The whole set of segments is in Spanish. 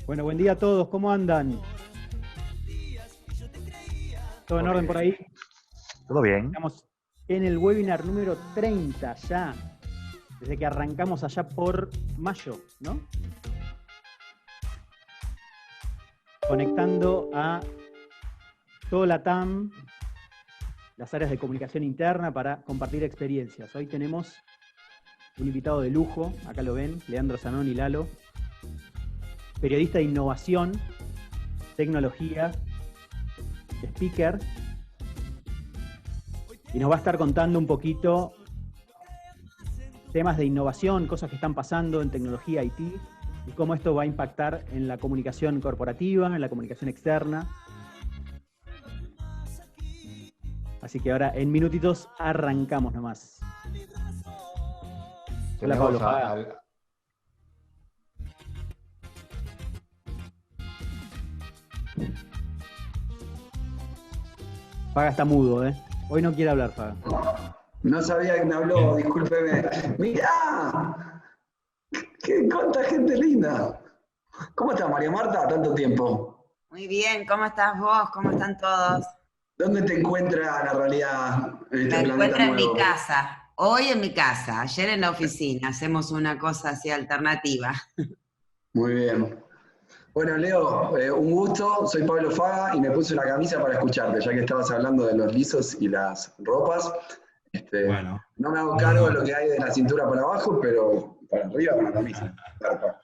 Bueno, buen día a todos, ¿cómo andan? ¿Todo en Todo orden por ahí? bien. Todo bien. Estamos en el webinar número 30 ya, desde que arrancamos allá por mayo, ¿no? Conectando a toda la TAM, las áreas de comunicación interna para compartir experiencias. Hoy tenemos un invitado de lujo, acá lo ven, Leandro Zanoni Lalo, periodista de innovación, tecnología, speaker, y nos va a estar contando un poquito temas de innovación, cosas que están pasando en tecnología IT y cómo esto va a impactar en la comunicación corporativa, en la comunicación externa. Así que ahora en minutitos arrancamos nomás. Hola Pablo Tenemos Faga. Faga está mudo, ¿eh? Hoy no quiere hablar Faga. No sabía que me habló, discúlpeme. ¡Mirá! ¡Cuánta gente linda! ¿Cómo estás, María Marta? Tanto tiempo. Muy bien, ¿cómo estás vos? ¿Cómo están todos? ¿Dónde te encuentra la realidad en este Me planeta encuentro en mi nuevo? casa, hoy en mi casa, ayer en la oficina, hacemos una cosa así alternativa. Muy bien. Bueno, Leo, un gusto. Soy Pablo Faga y me puse la camisa para escucharte, ya que estabas hablando de los lisos y las ropas. Bueno, No me hago un cargo de honor. lo que hay de la cintura para abajo, pero para arriba con la camisa. Zarpa.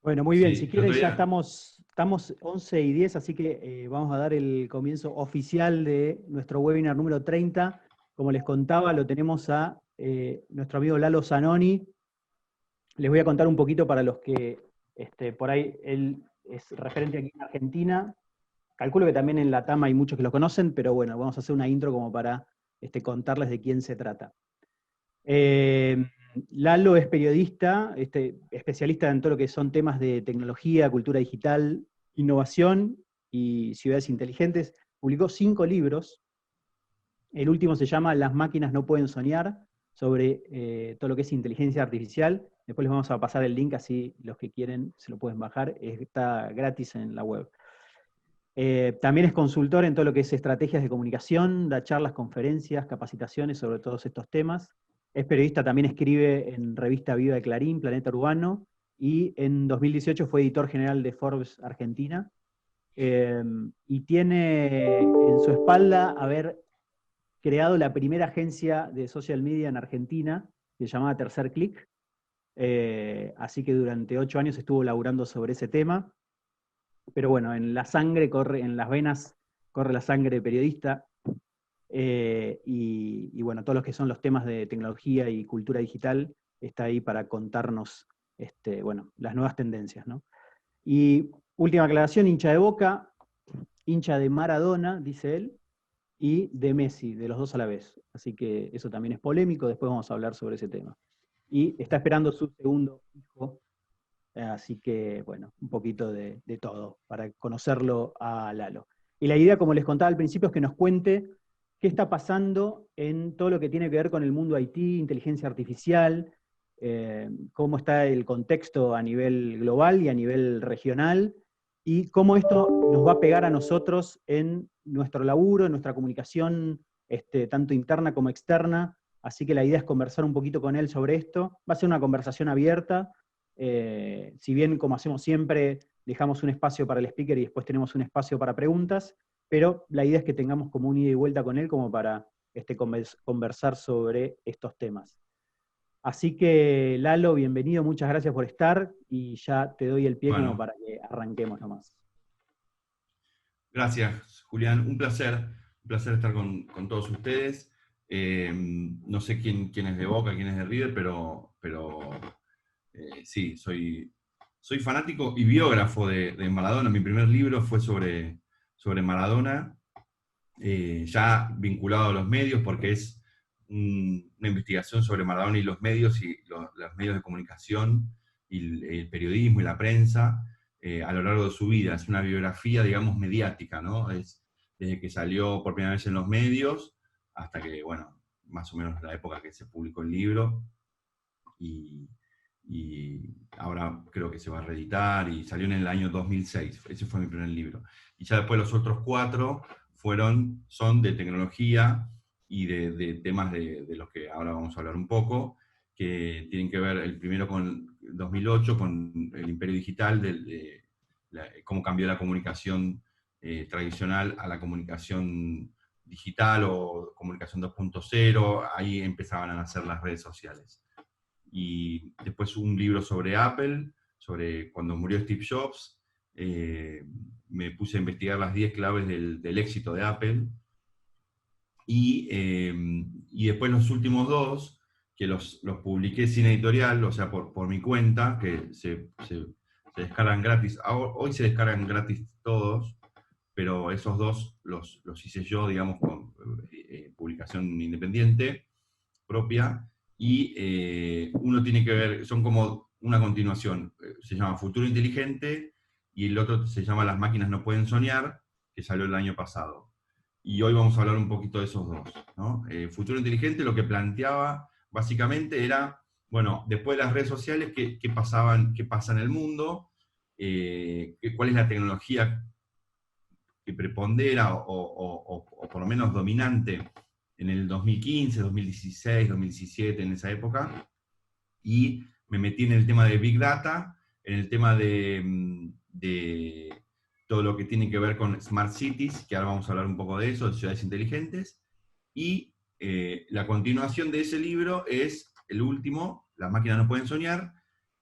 Bueno, muy bien, si Sí, el quieren otro ya día. estamos 11:10, así que vamos a dar el comienzo oficial de nuestro webinar número 30. Como les contaba, lo tenemos a nuestro amigo Lalo Zanoni. Les voy a contar un poquito para los que por ahí él es referente aquí en Argentina. Calculo que también en la TAM hay muchos que lo conocen, pero bueno, vamos a hacer una intro como para contarles de quién se trata. Eh, Lalo es periodista, especialista en todo lo que son temas de tecnología, cultura digital, innovación y ciudades inteligentes. Publicó 5 libros. El último se llama Las máquinas no pueden soñar, sobre todo lo que es inteligencia artificial. Después les vamos a pasar el link, así los que quieren se lo pueden bajar. Está gratis en la web. También es consultor en todo lo que es estrategias de comunicación, da charlas, conferencias, capacitaciones sobre todos estos temas. Es periodista, también escribe en Revista Viva de Clarín, Planeta Urbano, y en 2018 fue editor general de Forbes Argentina. Y tiene en su espalda haber creado la primera agencia de social media en Argentina, que se llamaba Tercer Click. Así que durante 8 años estuvo laburando sobre ese tema. Pero bueno, en la sangre corre, en las venas corre la sangre periodista. Y bueno, todos los que son los temas de tecnología y cultura digital está ahí para contarnos bueno, las nuevas tendencias, ¿no? Y última aclaración, hincha de Boca, hincha de Maradona, dice él, y de Messi, de los dos a la vez. Así que eso también es polémico, después vamos a hablar sobre ese tema. Y está esperando su segundo hijo, así que bueno, un poquito de todo para conocerlo a Lalo. Y la idea, como les contaba al principio, es que nos cuente qué está pasando en todo lo que tiene que ver con el mundo IT, inteligencia artificial, cómo está el contexto a nivel global y a nivel regional, y cómo esto nos va a pegar a nosotros en nuestro laburo, en nuestra comunicación, tanto interna como externa. Así que la idea es conversar un poquito con él sobre esto. Va a ser una conversación abierta. Si bien, como hacemos siempre, dejamos un espacio para el speaker y después tenemos un espacio para preguntas, pero la idea es que tengamos como un ida y vuelta con él como para conversar sobre estos temas. Así que, Lalo, bienvenido, muchas gracias por estar y ya te doy el pie como Bueno, para que arranquemos nomás. gracias, Julián. Un placer estar con todos ustedes. No sé quién es de Boca, quién es de River, pero sí, soy fanático y biógrafo de Maradona. Mi primer libro fue sobre Maradona, ya vinculado a los medios, porque es una investigación sobre Maradona y los medios los medios de comunicación y el periodismo y la prensa a lo largo de su vida. Es una biografía, digamos, mediática, ¿no? Es desde que salió por primera vez en los medios hasta que, bueno, más o menos la época que se publicó el libro. Y, y ahora creo que se va a reeditar, y salió en el año 2006, ese fue mi primer libro. Y ya después los otros 4 son de tecnología y de temas de los que ahora vamos a hablar un poco, que tienen que ver, el primero con 2008, con el imperio digital, cómo cambió la comunicación tradicional a la comunicación digital o comunicación 2.0, ahí empezaban a nacer las redes sociales. Y después un libro sobre Apple, sobre cuando murió Steve Jobs, me puse a investigar las 10 claves del éxito de Apple, y después los últimos 2, que los publiqué sin editorial, o sea, por mi cuenta, que se descargan gratis. Hoy se descargan gratis todos, pero esos 2 los hice yo, digamos, con publicación independiente, propia, y uno tiene que ver, son como una continuación, se llama Futuro Inteligente, y el otro se llama Las máquinas no pueden soñar, que salió el año pasado. Y hoy vamos a hablar un poquito de esos 2, ¿no? Futuro Inteligente lo que planteaba básicamente era, bueno, después de las redes sociales, ¿qué pasa en el mundo? ¿Cuál es la tecnología que prepondera o por lo menos dominante en el 2015, 2016, 2017, en esa época? Y me metí en el tema de Big Data, en el tema de todo lo que tiene que ver con Smart Cities, que ahora vamos a hablar un poco de eso, de ciudades inteligentes, y la continuación de ese libro es el último, Las máquinas no pueden soñar,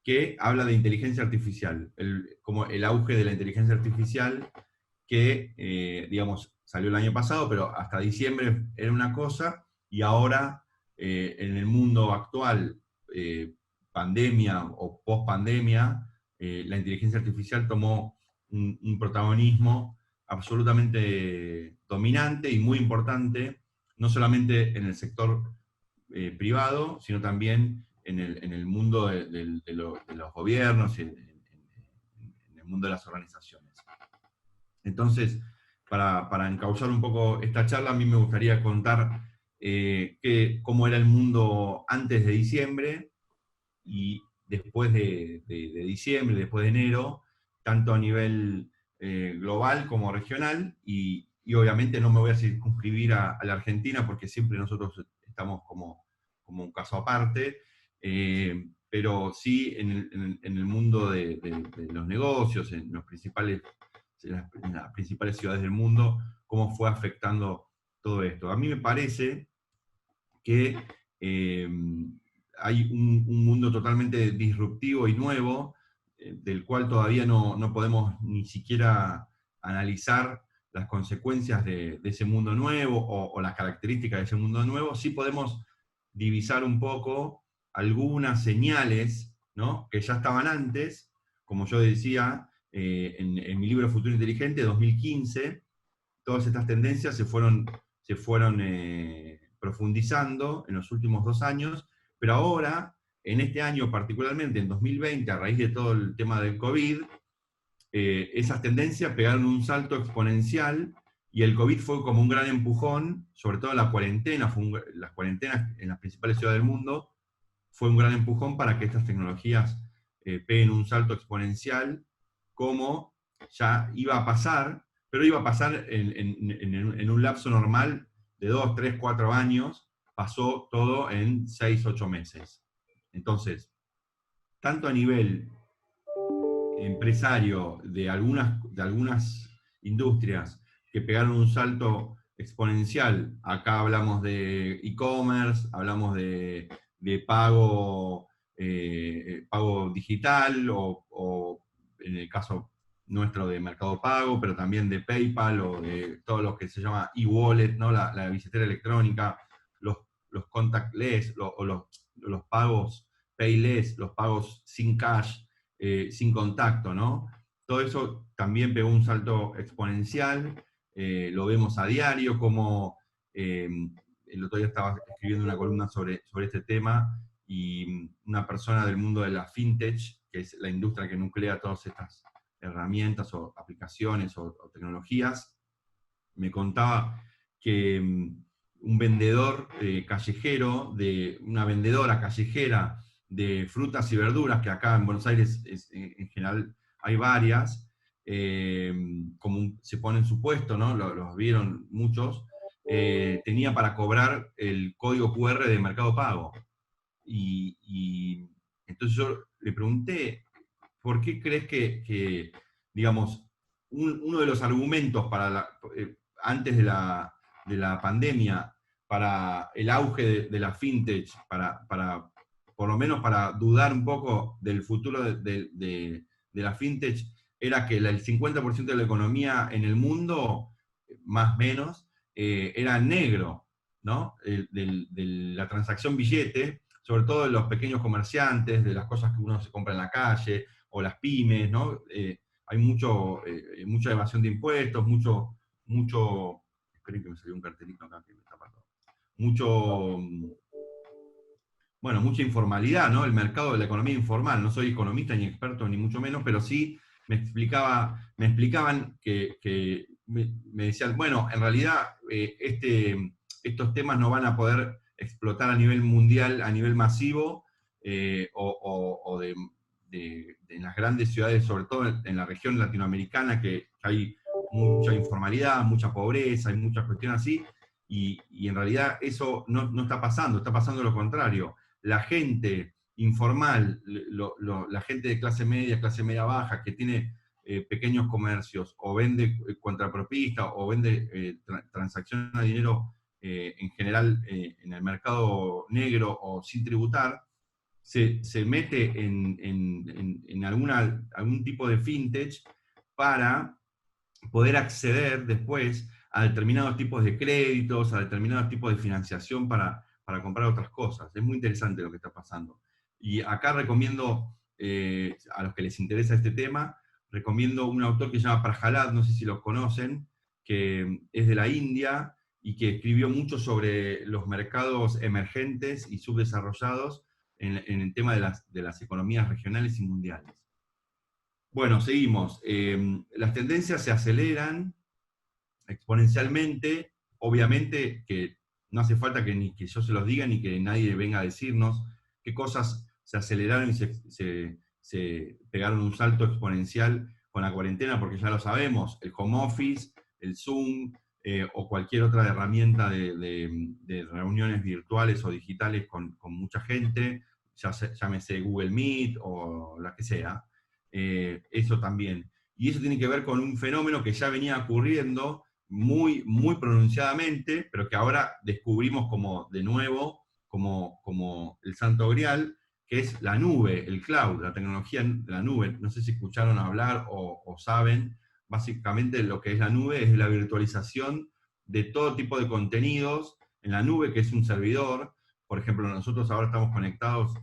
que habla de inteligencia artificial, como el auge de la inteligencia artificial, que, digamos, salió el año pasado, pero hasta diciembre era una cosa, y ahora, en el mundo actual, pandemia o post-pandemia, la inteligencia artificial tomó un protagonismo absolutamente dominante y muy importante, no solamente en el sector privado, sino también en el mundo de los gobiernos, en el mundo de las organizaciones. Entonces, para encauzar un poco esta charla, a mí me gustaría contar cómo era el mundo antes de diciembre y después de diciembre, después de enero, tanto a nivel global como regional, y obviamente no me voy a circunscribir a la Argentina, porque siempre nosotros estamos como un caso aparte, pero sí en el mundo de los negocios, en las principales ciudades del mundo, cómo fue afectando todo esto. A mí me parece que hay un mundo totalmente disruptivo y nuevo, del cual todavía no podemos ni siquiera analizar las consecuencias de ese mundo nuevo o las características de ese mundo nuevo. Sí podemos divisar un poco algunas señales, ¿no?, que ya estaban antes, como yo decía, en mi libro Futuro Inteligente, 2015, todas estas tendencias se fueron profundizando en los últimos 2 años, pero ahora, en este año particularmente, en 2020, a raíz de todo el tema del COVID, esas tendencias pegaron un salto exponencial, y el COVID fue como un gran empujón, sobre todo la cuarentena, las cuarentenas en las principales ciudades del mundo, fue un gran empujón para que estas tecnologías peguen un salto exponencial, como ya iba a pasar, pero iba a pasar en un lapso normal de 2, 3, 4 años, pasó todo en 6, 8 meses. Entonces, tanto a nivel empresario de algunas industrias que pegaron un salto exponencial, acá hablamos de e-commerce, hablamos de pago digital, o en el caso nuestro de Mercado Pago, pero también de PayPal o de todo lo que se llama e-wallet, ¿no?, la billetera electrónica, los contactless, los pagos payless, los pagos sin cash, sin contacto, ¿no? Todo eso también pegó un salto exponencial, lo vemos a diario, como el otro día estaba escribiendo una columna sobre este tema, y una persona del mundo de la fintech, que es la industria que nuclea todas estas herramientas o aplicaciones o tecnologías, me contaba que un vendedor callejero, una vendedora callejera de frutas y verduras, que acá en Buenos Aires en general hay varias, como se pone en su puesto, ¿no? Los vieron muchos, tenía para cobrar el código QR de Mercado Pago. Y entonces yo le pregunté, ¿por qué crees que digamos, uno de los argumentos para antes de la pandemia, para el auge de la fintech, por lo menos para dudar un poco del futuro de la fintech, era que el 50% de la economía en el mundo, más o menos, era negro, ¿no? De la transacción billete, sobre todo de los pequeños comerciantes, de las cosas que uno se compra en la calle, o las pymes, ¿no? Hay mucha evasión de impuestos, esperen que me salió un cartelito acá que me está pasando. Mucha informalidad, ¿no? El mercado de la economía informal. No soy economista ni experto ni mucho menos, pero sí me explicaban que me decían, bueno, en realidad estos temas no van a poder explotar a nivel mundial, a nivel masivo, o en las grandes ciudades, sobre todo en la región latinoamericana, que hay mucha informalidad, mucha pobreza, hay muchas cuestiones así, y en realidad eso no está pasando lo contrario. La gente informal, la gente de clase media baja, que tiene pequeños comercios, o vende contrapropista, o vende transacciones de dinero en general en el mercado negro o sin tributar, se mete en algún tipo de fintech para poder acceder después a determinados tipos de créditos, a determinados tipos de financiación para comprar otras cosas. Es muy interesante lo que está pasando. Y acá recomiendo, a los que les interesa este tema, recomiendo un autor que se llama Prahalad, no sé si lo conocen, que es de la India y que escribió mucho sobre los mercados emergentes y subdesarrollados en el tema de las economías regionales y mundiales. Bueno, seguimos. Las tendencias se aceleran exponencialmente. Obviamente que no hace falta ni que yo se los diga, ni que nadie venga a decirnos qué cosas se aceleraron y se pegaron un salto exponencial con la cuarentena, porque ya lo sabemos, el home office, el Zoom, o cualquier otra herramienta de reuniones virtuales o digitales con mucha gente, llámese Google Meet o la que sea, eso también. Y eso tiene que ver con un fenómeno que ya venía ocurriendo muy, muy pronunciadamente, pero que ahora descubrimos de nuevo como el santo grial, que es la nube, el cloud, la tecnología de la nube. No sé si escucharon hablar o saben. Básicamente lo que es la nube es la virtualización de todo tipo de contenidos en la nube, que es un servidor. Por ejemplo, nosotros ahora estamos conectados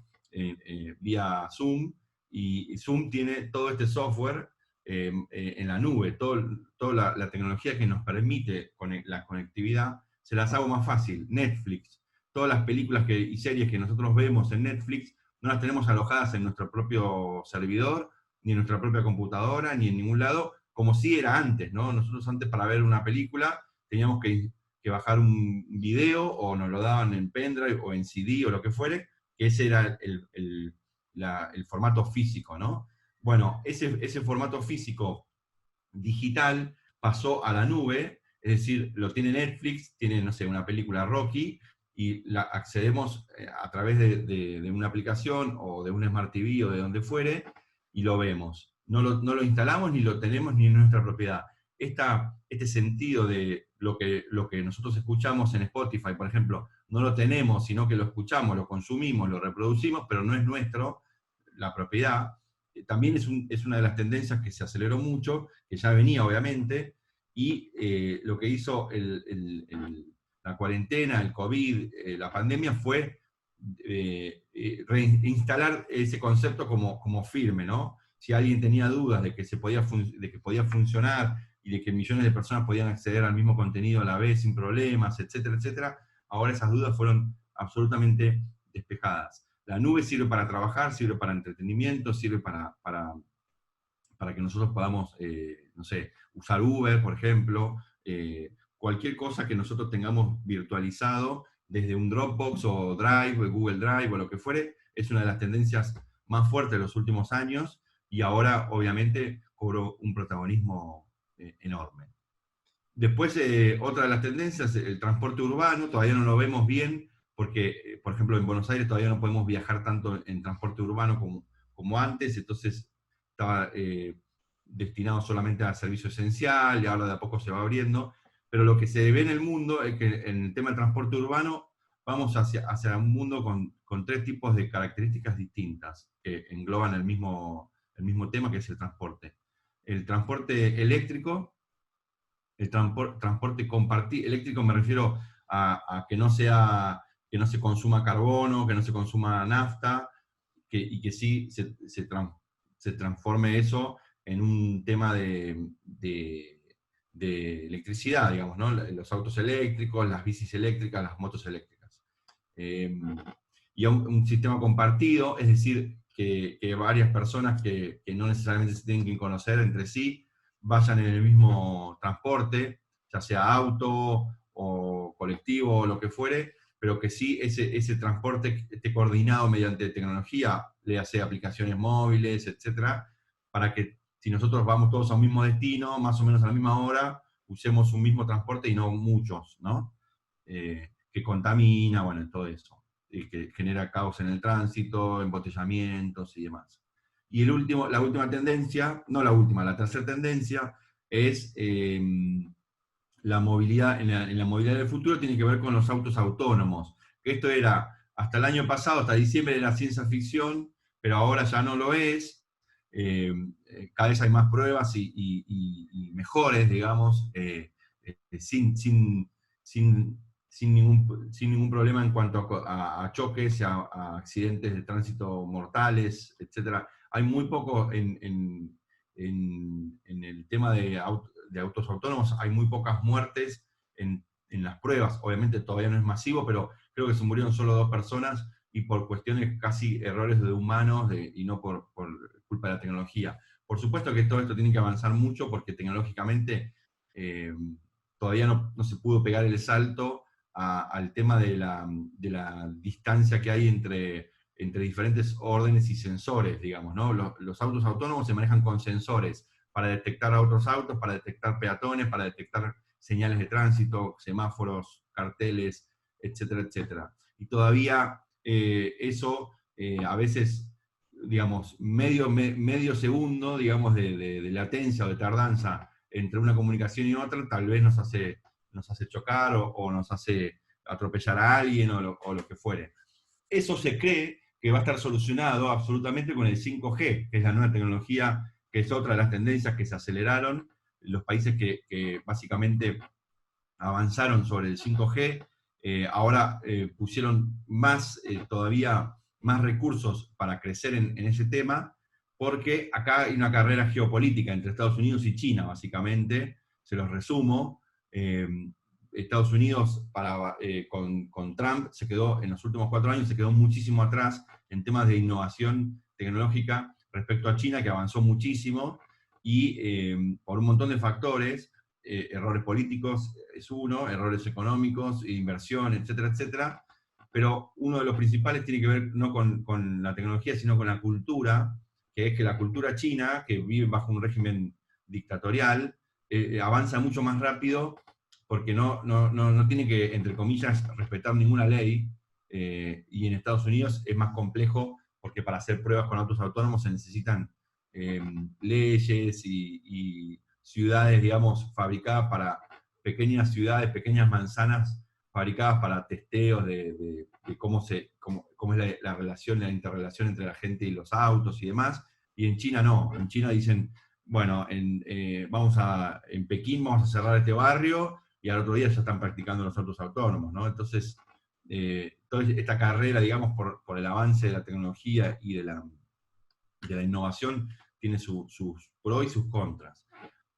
vía Zoom, y Zoom tiene todo este software en la nube, toda la tecnología que nos permite la conectividad. Se las hago más fácil. Netflix, todas las películas y series que nosotros vemos en Netflix, no las tenemos alojadas en nuestro propio servidor, ni en nuestra propia computadora, ni en ningún lado, como si era antes, ¿no? Nosotros antes, para ver una película teníamos que bajar un video, o nos lo daban en pendrive o en CD o lo que fuere, que ese era el formato físico, ¿no? Bueno, ese formato físico digital pasó a la nube, es decir, lo tiene Netflix, tiene, no sé, una película Rocky, y accedemos a través de una aplicación o de un Smart TV o de donde fuere, y lo vemos. No lo instalamos, ni lo tenemos, ni en nuestra propiedad. Este sentido de lo que nosotros escuchamos en Spotify, por ejemplo, no lo tenemos, sino que lo escuchamos, lo consumimos, lo reproducimos, pero no es nuestro, la propiedad. También es una de las tendencias que se aceleró mucho, que ya venía obviamente, y lo que hizo la cuarentena, el COVID, la pandemia, fue reinstalar ese concepto como firme, ¿no? Si alguien tenía dudas de que podía funcionar y de que millones de personas podían acceder al mismo contenido a la vez sin problemas, etcétera, etcétera, ahora esas dudas fueron absolutamente despejadas. La nube sirve para trabajar, sirve para entretenimiento, sirve para que nosotros podamos, no sé, usar Uber, por ejemplo, cualquier cosa que nosotros tengamos virtualizado desde un Dropbox o Drive, o Google Drive, o lo que fuere, es una de las tendencias más fuertes de los últimos años, y ahora obviamente cobró un protagonismo enorme. Después, otra de las tendencias, el transporte urbano, todavía no lo vemos bien, porque, por ejemplo, en Buenos Aires todavía no podemos viajar tanto en transporte urbano como antes, entonces estaba destinado solamente a servicio esencial, y ahora de a poco se va abriendo, pero lo que se ve en el mundo es que en el tema del transporte urbano vamos hacia un mundo con 3 tipos de características distintas, que engloban el mismo tema, que es el transporte. El transporte eléctrico, el transporte compartido. Eléctrico me refiero a que no se consuma carbono, que no se consuma nafta, y que sí se transforme eso en un tema de electricidad, digamos, ¿no? Los autos eléctricos, las bicis eléctricas, las motos eléctricas. Y un sistema compartido, es decir, que varias personas que no necesariamente se tienen que conocer entre sí, vayan en el mismo transporte, ya sea auto o colectivo o lo que fuere, pero que sí ese transporte esté coordinado mediante tecnología, le hace aplicaciones móviles, etcétera, para que si nosotros vamos todos a un mismo destino, más o menos a la misma hora, usemos un mismo transporte y no muchos, ¿no? Que contamina, bueno, todo eso, y que genera caos en el tránsito, embotellamientos y demás. Y la última tendencia, no la última, la tercera tendencia es la movilidad, en la movilidad del futuro tiene que ver con los autos autónomos, que esto era, hasta el año pasado, hasta diciembre era ciencia ficción, pero ahora ya no lo es. Cada vez hay más pruebas y mejores, digamos, sin ningún problema en cuanto a choques, a accidentes de tránsito mortales, etc. Hay muy poco en el tema de autos autónomos, hay muy pocas muertes en las pruebas. Obviamente todavía no es masivo, pero creo que se murieron solo 2 personas, y por cuestiones casi errores de humanos, y no por culpa de la tecnología. Por supuesto que todo esto tiene que avanzar mucho, porque tecnológicamente todavía no se pudo pegar el salto al tema de la distancia que hay entre diferentes órdenes y sensores, digamos, ¿no? Los autos autónomos se manejan con sensores para detectar a otros autos, para detectar peatones, para detectar señales de tránsito, semáforos, carteles, etcétera, etcétera. Y todavía eso a veces, digamos, medio segundo, digamos, de latencia o de tardanza entre una comunicación y otra, tal vez nos hace chocar o nos hace atropellar a alguien o lo que fuere. Eso se cree que va a estar solucionado absolutamente con el 5G, que es la nueva tecnología, que es otra de las tendencias que se aceleraron. Los países que básicamente avanzaron sobre el 5G, ahora pusieron todavía más recursos para crecer en ese tema, porque acá hay una carrera geopolítica entre Estados Unidos y China, básicamente, se los resumo. Estados Unidos con Trump se quedó, en los últimos 4 años, se quedó muchísimo atrás en temas de innovación tecnológica respecto a China, que avanzó muchísimo, y por un montón de factores, errores políticos es uno, errores económicos, inversión, etcétera, etcétera, pero uno de los principales tiene que ver no con la tecnología, sino con la cultura, que es que la cultura china, que vive bajo un régimen dictatorial, avanza mucho más rápido, porque no tiene que, entre comillas, respetar ninguna ley, y en Estados Unidos es más complejo, porque para hacer pruebas con autos autónomos se necesitan leyes y ciudades, digamos, fabricadas para pequeñas ciudades, pequeñas manzanas fabricadas para testeos de cómo es la relación, la interrelación entre la gente y los autos y demás. Y en China no, en China dicen, bueno, en Pekín vamos a cerrar este barrio, y al otro día ya están practicando los autos autónomos, ¿no? Entonces, toda esta carrera, digamos, por el avance de la tecnología y de la innovación, tiene sus pros y sus contras.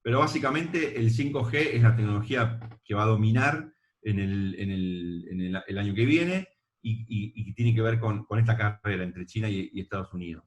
Pero básicamente el 5G es la tecnología que va a dominar en el año que viene, y tiene que ver con esta carrera entre China y Estados Unidos.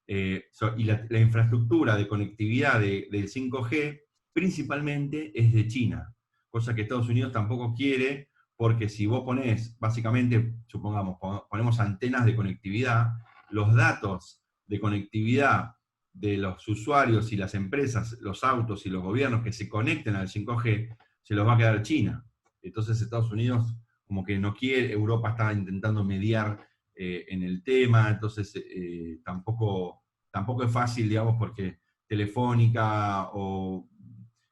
Y la infraestructura de conectividad del 5G principalmente es de China, cosa que Estados Unidos tampoco quiere, porque si vos ponés, básicamente, supongamos, ponemos antenas de conectividad, los datos de conectividad de los usuarios y las empresas, los autos y los gobiernos que se conecten al 5G, se los va a quedar China. Entonces Estados Unidos como que no quiere, Europa está intentando mediar en el tema, entonces tampoco es fácil, digamos, porque Telefónica o,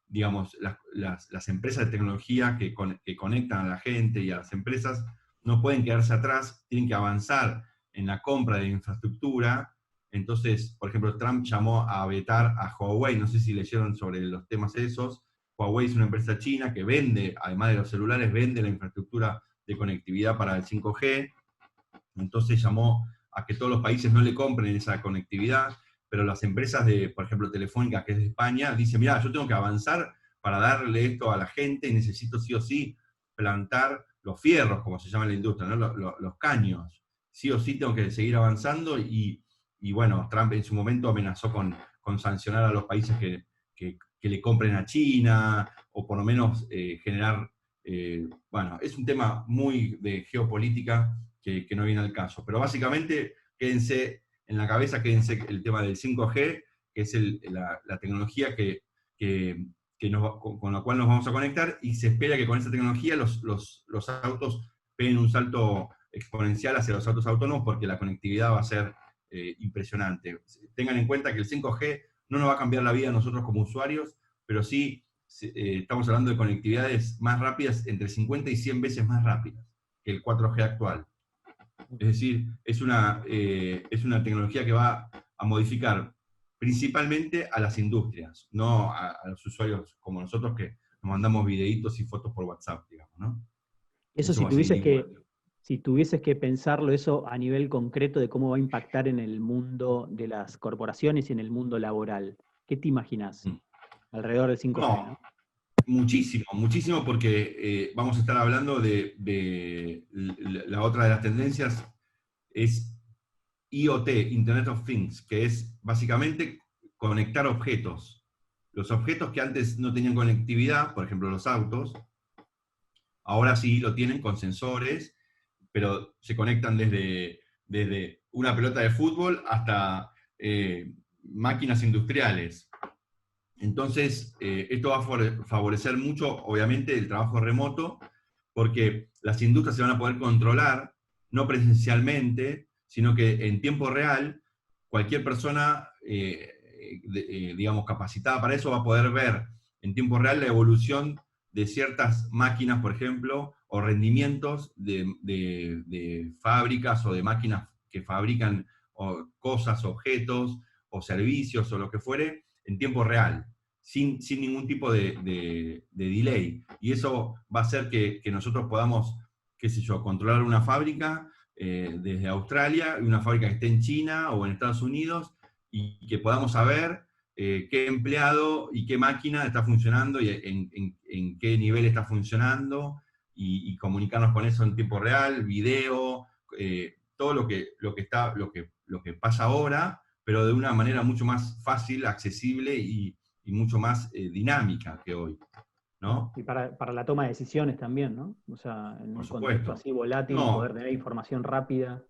digamos, las empresas de tecnología que conectan a la gente y a las empresas no pueden quedarse atrás, tienen que avanzar en la compra de infraestructura. Entonces, por ejemplo, Trump llamó a vetar a Huawei, no sé si leyeron sobre los temas esos. Huawei es una empresa china que vende, además de los celulares, vende la infraestructura de conectividad para el 5G. Entonces llamó a que todos los países no le compren esa conectividad, pero las empresas de, por ejemplo, Telefónica, que es de España, dicen, mira, yo tengo que avanzar para darle esto a la gente y necesito sí o sí plantar los fierros, como se llama en la industria, ¿no? Los caños. Sí o sí tengo que seguir avanzando y bueno, Trump en su momento amenazó con sancionar a los países que le compren a China, o por lo menos generar, bueno, es un tema muy de geopolítica que no viene al caso. Pero básicamente, quédense en la cabeza, quédense el tema del 5G, que es la tecnología con la cual nos vamos a conectar, y se espera que con esa tecnología los autos peguen un salto exponencial hacia los autos autónomos, porque la conectividad va a ser impresionante. Tengan en cuenta que el 5G no nos va a cambiar la vida a nosotros como usuarios, pero sí estamos hablando de conectividades más rápidas, entre 50 y 100 veces más rápidas que el 4G actual. Es decir, es una tecnología que va a modificar principalmente a las industrias, no a los usuarios como nosotros que nos mandamos videitos y fotos por WhatsApp, digamos, ¿no? Eso si tuvieses que pensarlo eso a nivel concreto de cómo va a impactar en el mundo de las corporaciones y en el mundo laboral, ¿qué te imaginas alrededor del 5G? No, muchísimo, porque vamos a estar hablando de la otra de las tendencias, es IoT, Internet of Things, que es básicamente conectar objetos. Los objetos que antes no tenían conectividad, por ejemplo los autos, ahora sí lo tienen con sensores, pero se conectan desde una pelota de fútbol hasta máquinas industriales. Entonces, esto va a favorecer mucho, obviamente, el trabajo remoto, porque las industrias se van a poder controlar, no presencialmente, sino que en tiempo real, cualquier persona, digamos, capacitada para eso va a poder ver en tiempo real la evolución de ciertas máquinas, por ejemplo, o rendimientos de fábricas o de máquinas que fabrican cosas, objetos, o servicios, o lo que fuere, en tiempo real, sin ningún tipo de delay. Y eso va a hacer que nosotros podamos, qué sé yo, controlar una fábrica desde Australia, y una fábrica que esté en China o en Estados Unidos, y que podamos saber qué empleado y qué máquina está funcionando y en qué nivel está funcionando, y comunicarnos con eso en tiempo real, video, todo lo que pasa ahora, pero de una manera mucho más fácil, accesible y mucho más dinámica que hoy, ¿no? Y para la toma de decisiones también, ¿no? O sea, en un contexto así volátil, poder tener información rápida.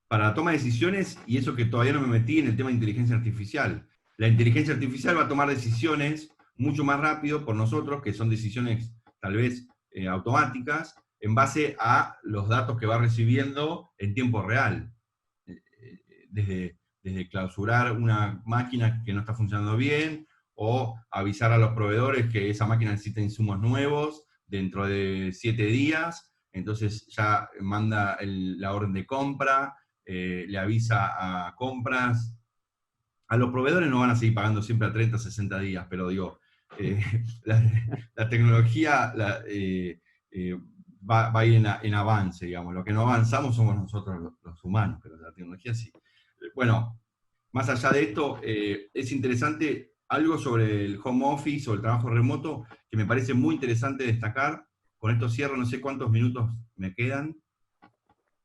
Para la toma de decisiones, y eso que todavía no me metí en el tema de inteligencia artificial. La inteligencia artificial va a tomar decisiones mucho más rápido por nosotros, que son decisiones tal vez automáticas, en base a los datos que va recibiendo en tiempo real. Desde clausurar una máquina que no está funcionando bien, o avisar a los proveedores que esa máquina necesita insumos nuevos dentro de 7 días, entonces ya manda la orden de compra, le avisa a compras. A los proveedores no van a seguir pagando siempre a 30, 60 días, pero digo, la tecnología va a ir en avance, digamos. Lo que no avanzamos somos nosotros los humanos, pero la tecnología sí. Bueno, más allá de esto, es interesante algo sobre el home office o el trabajo remoto que me parece muy interesante destacar. Con esto cierro, no sé cuántos minutos me quedan.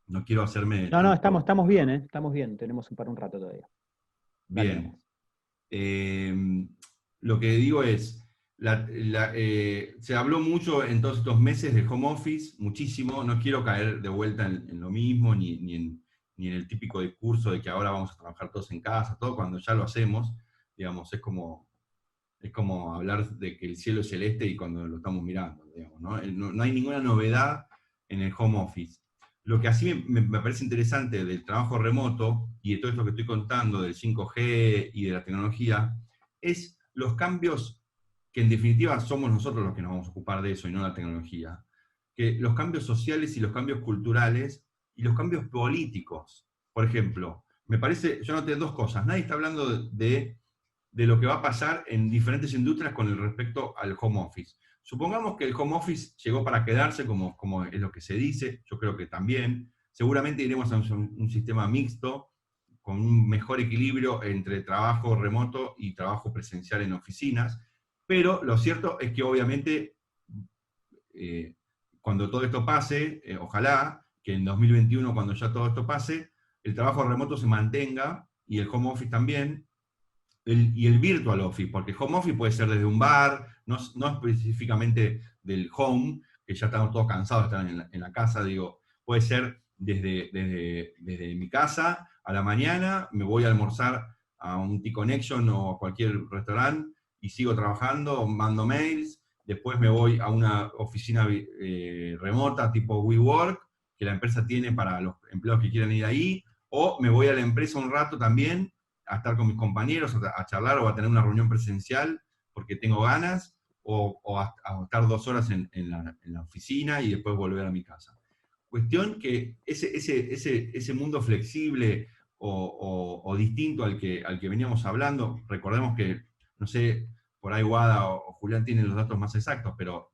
No quiero hacerme... No, estamos bien, ¿eh? Estamos bien, tenemos para un rato todavía. Bien. Lo que digo es, se habló mucho en todos estos meses del home office, muchísimo. No quiero caer de vuelta en lo mismo, ni ni en el típico discurso de que ahora vamos a trabajar todos en casa, todo cuando ya lo hacemos, digamos, es como hablar de que el cielo es celeste y cuando lo estamos mirando, digamos, ¿no? No hay ninguna novedad en el home office. Lo que así me parece interesante del trabajo remoto y de todo esto que estoy contando, del 5G y de la tecnología, es los cambios que en definitiva somos nosotros los que nos vamos a ocupar de eso y no la tecnología. Que los cambios sociales y los cambios culturales y los cambios políticos. Por ejemplo, me parece, yo noté dos cosas. Nadie está hablando de lo que va a pasar en diferentes industrias con respecto al home office. Supongamos que el home office llegó para quedarse, como es lo que se dice, yo creo que también. Seguramente iremos a un sistema mixto, con un mejor equilibrio entre trabajo remoto y trabajo presencial en oficinas, pero lo cierto es que obviamente cuando todo esto pase, ojalá que en 2021, cuando ya todo esto pase, el trabajo remoto se mantenga y el home office también, y el virtual office, porque home office puede ser desde un bar, no específicamente del home, que ya estamos todos cansados de estar en la casa, digo, puede ser desde mi casa a la mañana, me voy a almorzar a un T-Connection o a cualquier restaurante y sigo trabajando, mando mails, después me voy a una oficina remota tipo WeWork, que la empresa tiene para los empleados que quieran ir ahí, o me voy a la empresa un rato también, a estar con mis compañeros, a charlar o a tener una reunión presencial porque tengo ganas, o a estar 2 horas en la oficina y después volver a mi casa. Cuestión que ese mundo flexible o distinto al que veníamos hablando, recordemos que, no sé, por ahí Guada o Julián tienen los datos más exactos, pero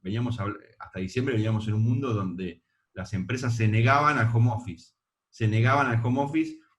hasta diciembre veníamos en un mundo donde las empresas se negaban al home office,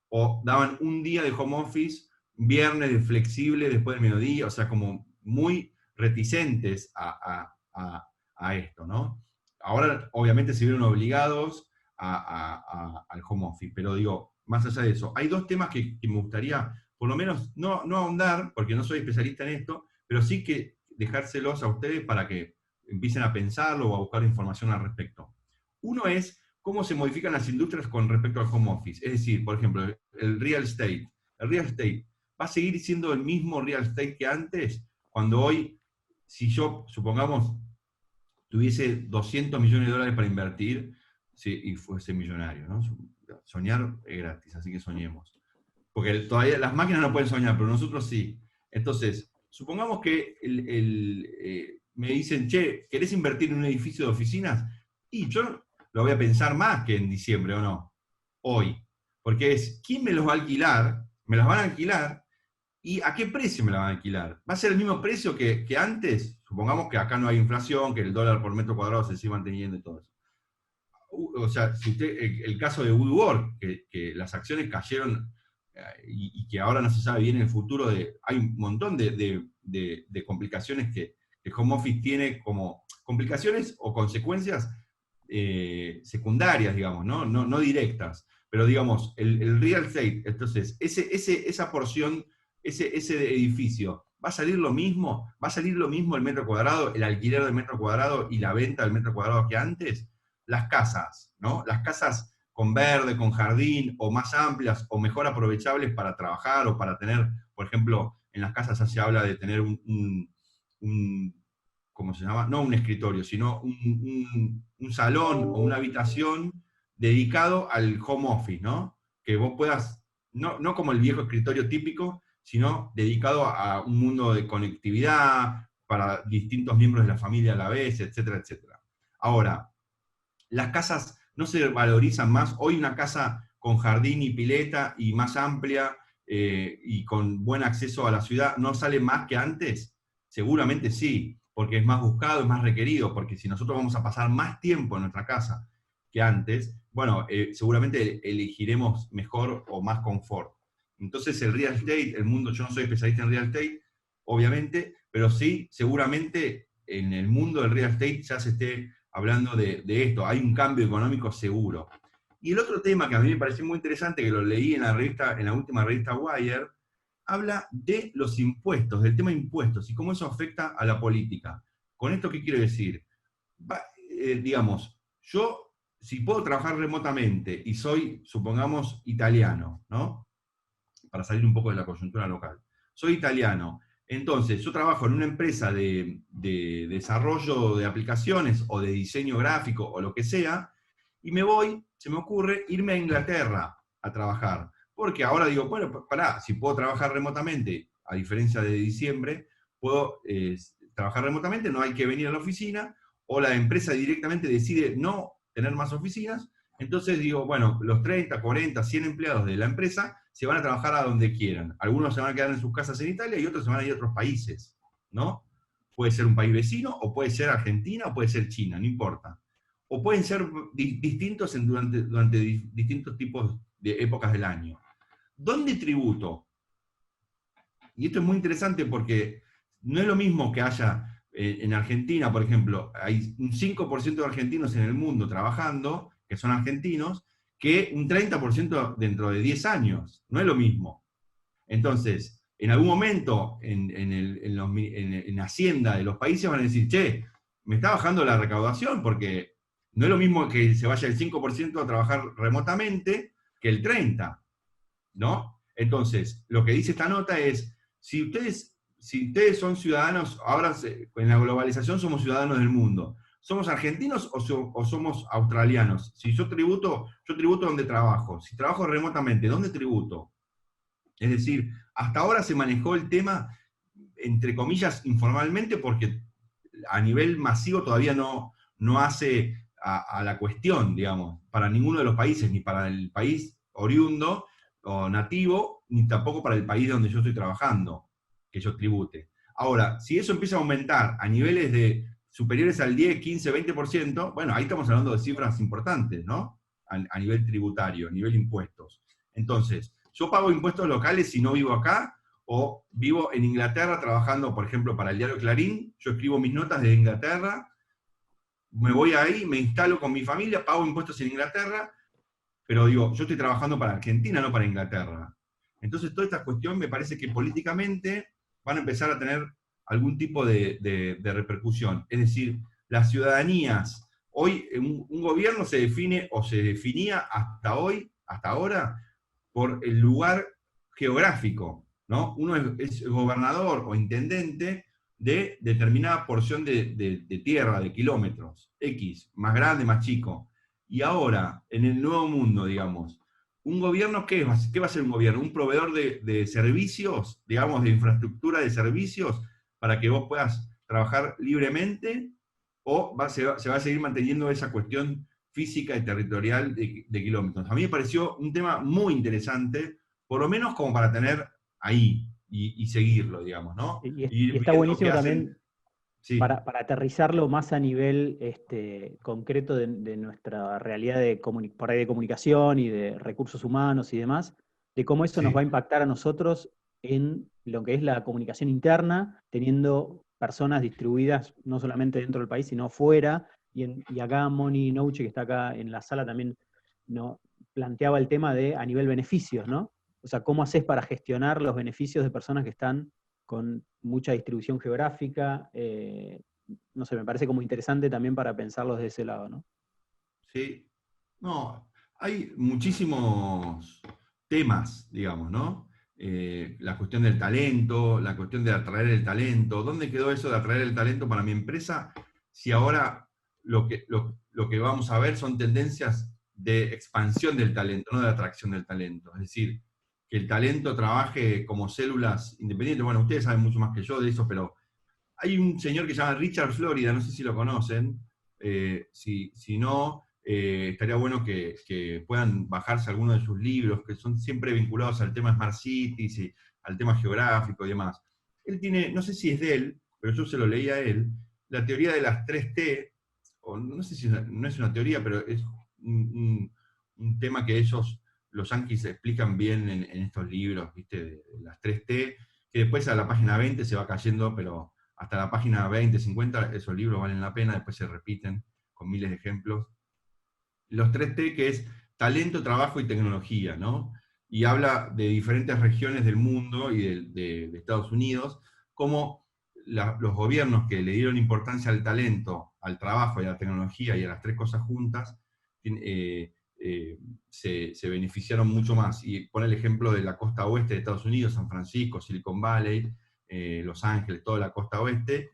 o daban un día de home office, viernes de flexible después del mediodía, o sea, como muy reticentes a esto, ¿no? Ahora, obviamente, se vieron obligados al home office, pero digo, más allá de eso, hay 2 temas que me gustaría, por lo menos, no ahondar, porque no soy especialista en esto, pero sí que dejárselos a ustedes para que empiecen a pensarlo o a buscar información al respecto. Uno es cómo se modifican las industrias con respecto al home office. Es decir, por ejemplo, el real estate. El real estate va a seguir siendo el mismo real estate que antes, cuando hoy, si yo, supongamos, tuviese 200 millones de dólares para invertir, sí, y fuese millonario, ¿no? Soñar es gratis, así que soñemos. Porque todavía las máquinas no pueden soñar, pero nosotros sí. Entonces, supongamos que me dicen, che, ¿querés invertir en un edificio de oficinas? Y yo lo voy a pensar más que en diciembre, ¿o no? Hoy. Porque es, ¿quién me los va a alquilar? ¿Me las van a alquilar? ¿Y a qué precio me las van a alquilar? ¿Va a ser el mismo precio que antes? Supongamos que acá no hay inflación, que el dólar por metro cuadrado se sigue manteniendo y todo eso. O sea, si usted, el caso de WeWork, que las acciones cayeron y que ahora no se sabe bien en el futuro, hay un montón de complicaciones que el home office tiene como complicaciones o consecuencias secundarias, digamos, no directas, pero digamos, el real estate, entonces, esa porción, ese edificio, ¿va a salir lo mismo? ¿Va a salir lo mismo el metro cuadrado, el alquiler del metro cuadrado y la venta del metro cuadrado que antes? Las casas, ¿no? Las casas con verde, con jardín, o más amplias, o mejor aprovechables para trabajar, o para tener, por ejemplo, en las casas ya se habla de tener un ¿cómo se llama? No un escritorio, sino un salón o una habitación dedicado al home office, ¿no? Que vos puedas, no como el viejo escritorio típico, sino dedicado a un mundo de conectividad, para distintos miembros de la familia a la vez, etcétera, etcétera. Ahora, las casas no se valorizan más. Hoy una casa con jardín y pileta y más amplia y con buen acceso a la ciudad, ¿no sale más que antes? Seguramente sí, porque es más buscado, es más requerido, porque si nosotros vamos a pasar más tiempo en nuestra casa que antes, bueno, seguramente elegiremos mejor o más confort. Entonces el real estate, el mundo, yo no soy especialista en real estate, obviamente, pero sí, seguramente en el mundo del real estate ya se esté hablando de esto, hay un cambio económico seguro. Y el otro tema que a mí me pareció muy interesante, que lo leí en la última revista Wire, habla de los impuestos, del tema de impuestos, y cómo eso afecta a la política. ¿Con esto qué quiero decir? Digamos, yo si puedo trabajar remotamente y soy, supongamos, italiano, ¿no? Para salir un poco de la coyuntura local. Soy italiano, entonces yo trabajo en una empresa de desarrollo de aplicaciones o de diseño gráfico o lo que sea, y se me ocurre irme a Inglaterra a trabajar. Porque ahora digo, bueno, pará, si puedo trabajar remotamente, a diferencia de diciembre, puedo trabajar remotamente, no hay que venir a la oficina, o la empresa directamente decide no tener más oficinas, entonces digo, bueno, los 30, 40, 100 empleados de la empresa se van a trabajar a donde quieran. Algunos se van a quedar en sus casas en Italia y otros se van a ir a otros países, ¿no? Puede ser un país vecino, o puede ser Argentina, o puede ser China, no importa. O pueden ser distintos durante distintos tipos de épocas del año. ¿Dónde tributo? Y esto es muy interesante porque no es lo mismo que haya en Argentina, por ejemplo, hay un 5% de argentinos en el mundo trabajando, que son argentinos, que un 30% dentro de 10 años. No es lo mismo. Entonces, en algún momento en Hacienda de los países van a decir, che, me está bajando la recaudación porque no es lo mismo que se vaya el 5% a trabajar remotamente que el 30%, ¿no? Entonces, lo que dice esta nota es, si ustedes son ciudadanos, ahora en la globalización somos ciudadanos del mundo, ¿somos argentinos o somos australianos? Si yo tributo donde trabajo. Si trabajo remotamente, ¿dónde tributo? Es decir, hasta ahora se manejó el tema, entre comillas, informalmente, porque a nivel masivo todavía no hace a la cuestión, digamos, para ninguno de los países, ni para el país oriundo o nativo, ni tampoco para el país donde yo estoy trabajando, que yo tribute. Ahora, si eso empieza a aumentar a niveles superiores al 10, 15, 20%, bueno, ahí estamos hablando de cifras importantes, ¿no? A nivel tributario, a nivel impuestos. Entonces, yo pago impuestos locales si no vivo acá, o vivo en Inglaterra trabajando, por ejemplo, para el diario Clarín, yo escribo mis notas desde Inglaterra, me voy ahí, me instalo con mi familia, pago impuestos en Inglaterra, pero digo, yo estoy trabajando para Argentina, no para Inglaterra. Entonces, toda esta cuestión me parece que políticamente van a empezar a tener algún tipo de repercusión. Es decir, las ciudadanías, hoy un gobierno se define, o se definía hasta ahora, por el lugar geográfico, ¿no? Uno es gobernador o intendente de determinada porción de tierra, de kilómetros, X, más grande, más chico. Y ahora, en el nuevo mundo, digamos, ¿un gobierno qué va a ser un gobierno? ¿Un proveedor de servicios, digamos, de infraestructura de servicios, para que vos puedas trabajar libremente? ¿O se va a seguir manteniendo esa cuestión física y territorial de kilómetros? A mí me pareció un tema muy interesante, por lo menos como para tener ahí y seguirlo, digamos, ¿no? Y está buenísimo también, sí, para aterrizarlo más a nivel concreto de nuestra realidad por ahí de comunicación y de recursos humanos y demás, de cómo eso nos va a impactar a nosotros en lo que es la comunicación interna, teniendo personas distribuidas no solamente dentro del país, sino fuera. Y acá Moni Nouche, que está acá en la sala, también planteaba el tema de a nivel beneficios, ¿no? O sea, ¿cómo haces para gestionar los beneficios de personas que están con mucha distribución geográfica? No sé, me parece como interesante también para pensarlos de ese lado, ¿no? Sí. No, hay muchísimos temas, digamos, ¿no? La cuestión del talento, la cuestión de atraer el talento. ¿Dónde quedó eso de atraer el talento para mi empresa? Si ahora lo que vamos a ver son tendencias de expansión del talento, no de atracción del talento. Es decir, que el talento trabaje como células independientes. Bueno, ustedes saben mucho más que yo de eso, pero hay un señor que se llama Richard Florida, no sé si lo conocen. Si no, estaría bueno que puedan bajarse algunos de sus libros, que son siempre vinculados al tema Smart Cities y al tema geográfico y demás. Él tiene, no sé si es de él, pero yo se lo leí a él, la teoría de las 3T, o no sé si no es una teoría, pero es un tema que los yanquis explican bien en estos libros, ¿viste? De las 3T, que después a la página 20 se va cayendo, pero hasta la página 20, 50, esos libros valen la pena, después se repiten con miles de ejemplos. Los 3T, que es talento, trabajo y tecnología, ¿no? Y habla de diferentes regiones del mundo y de Estados Unidos, como los gobiernos que le dieron importancia al talento, al trabajo y a la tecnología y a las tres cosas juntas, se beneficiaron mucho más. Y pone el ejemplo de la costa oeste de Estados Unidos, San Francisco, Silicon Valley, Los Ángeles, toda la costa oeste,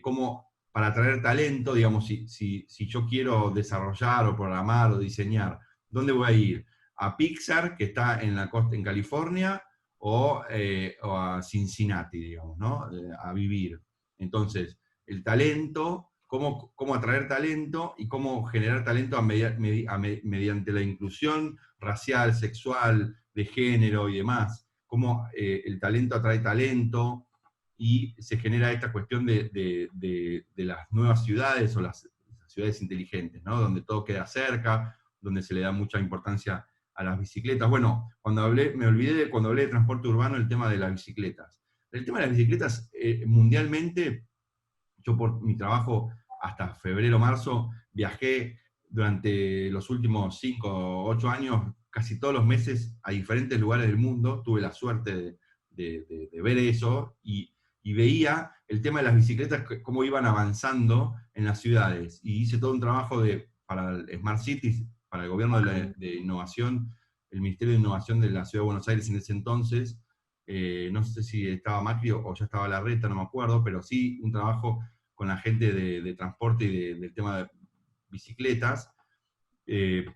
como para atraer talento, digamos, si yo quiero desarrollar o programar o diseñar, ¿dónde voy a ir? ¿A Pixar, que está en la costa en California, o a Cincinnati, digamos, ¿no? A vivir? Entonces, el talento, cómo atraer talento y cómo generar talento mediante la inclusión racial, sexual, de género y demás. Cómo el talento atrae talento y se genera esta cuestión de las nuevas ciudades o las ciudades inteligentes, ¿no? Donde todo queda cerca, donde se le da mucha importancia a las bicicletas. Bueno, cuando hablé de transporte urbano, el tema de las bicicletas. El tema de las bicicletas, mundialmente, yo por mi trabajo hasta febrero, marzo, viajé durante los últimos 5 o 8 años, casi todos los meses, a diferentes lugares del mundo. Tuve la suerte de ver eso, y veía el tema de las bicicletas, cómo iban avanzando en las ciudades. Y hice todo un trabajo para el Smart Cities, para el gobierno de innovación, el Ministerio de Innovación de la Ciudad de Buenos Aires en ese entonces. No sé si estaba Macri o ya estaba Larreta, no me acuerdo, pero sí un trabajo con la gente de transporte y del tema de bicicletas,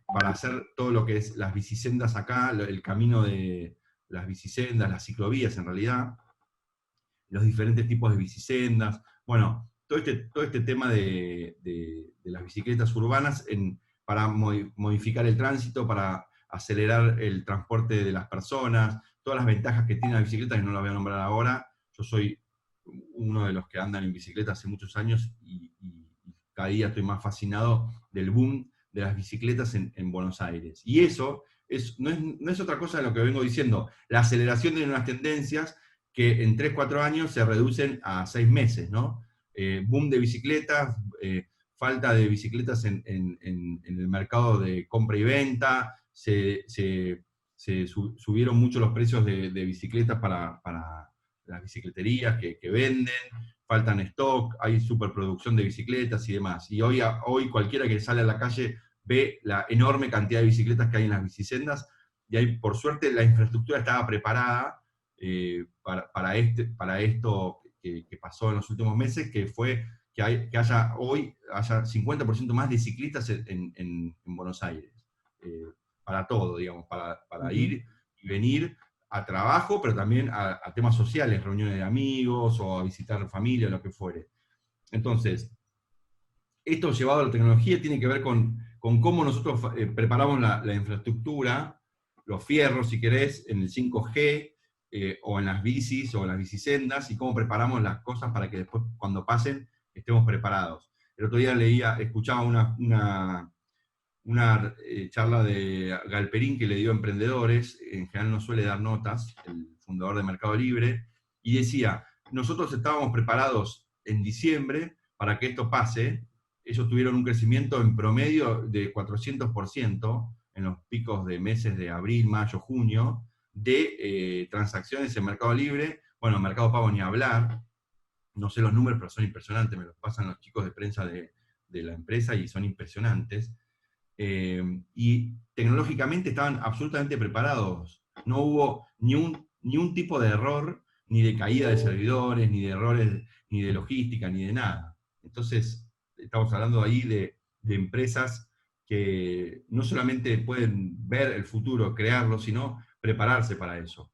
para hacer todo lo que es las bicisendas acá, el camino de las bicisendas, las ciclovías en realidad, los diferentes tipos de bicisendas, bueno, todo este tema de las bicicletas urbanas para modificar el tránsito, para acelerar el transporte de las personas, todas las ventajas que tiene la bicicleta, que no las voy a nombrar ahora. Yo soy uno de los que andan en bicicleta hace muchos años, y cada día estoy más fascinado del boom de las bicicletas en Buenos Aires. Y eso no es otra cosa de lo que vengo diciendo, la aceleración de unas tendencias que en 3-4 años se reducen a 6 meses, ¿no? Boom de bicicletas, falta de bicicletas en el mercado de compra y venta, subieron mucho los precios de bicicletas para las bicicleterías que venden, faltan stock, hay superproducción de bicicletas y demás. Y hoy cualquiera que sale a la calle ve la enorme cantidad de bicicletas que hay en las bicisendas, y ahí, por suerte, la infraestructura estaba preparada para esto que pasó en los últimos meses, que fue que haya 50% más de ciclistas en Buenos Aires. Para todo, digamos, para ir y venir a trabajo, pero también a temas sociales, reuniones de amigos, o a visitar familia, lo que fuere. Entonces, esto llevado a la tecnología tiene que ver con cómo nosotros preparamos la infraestructura, los fierros, si querés, en el 5G, o en las bicis, o en las bicisendas, y cómo preparamos las cosas para que después, cuando pasen, estemos preparados. El otro día escuchaba una charla de Galperín, que le dio a emprendedores, en general no suele dar notas, el fundador de Mercado Libre, y decía, nosotros estábamos preparados en diciembre para que esto pase. Ellos tuvieron un crecimiento en promedio de 400% en los picos de meses de abril, mayo, junio, de transacciones en Mercado Libre. Bueno, Mercado Pago ni hablar, no sé los números, pero son impresionantes, me los pasan los chicos de prensa de la empresa y son impresionantes. Y tecnológicamente estaban absolutamente preparados. No hubo ni un tipo de error, ni de caída de servidores, ni de errores, ni de logística, ni de nada. Entonces, estamos hablando ahí de empresas que no solamente pueden ver el futuro, crearlo, sino prepararse para eso.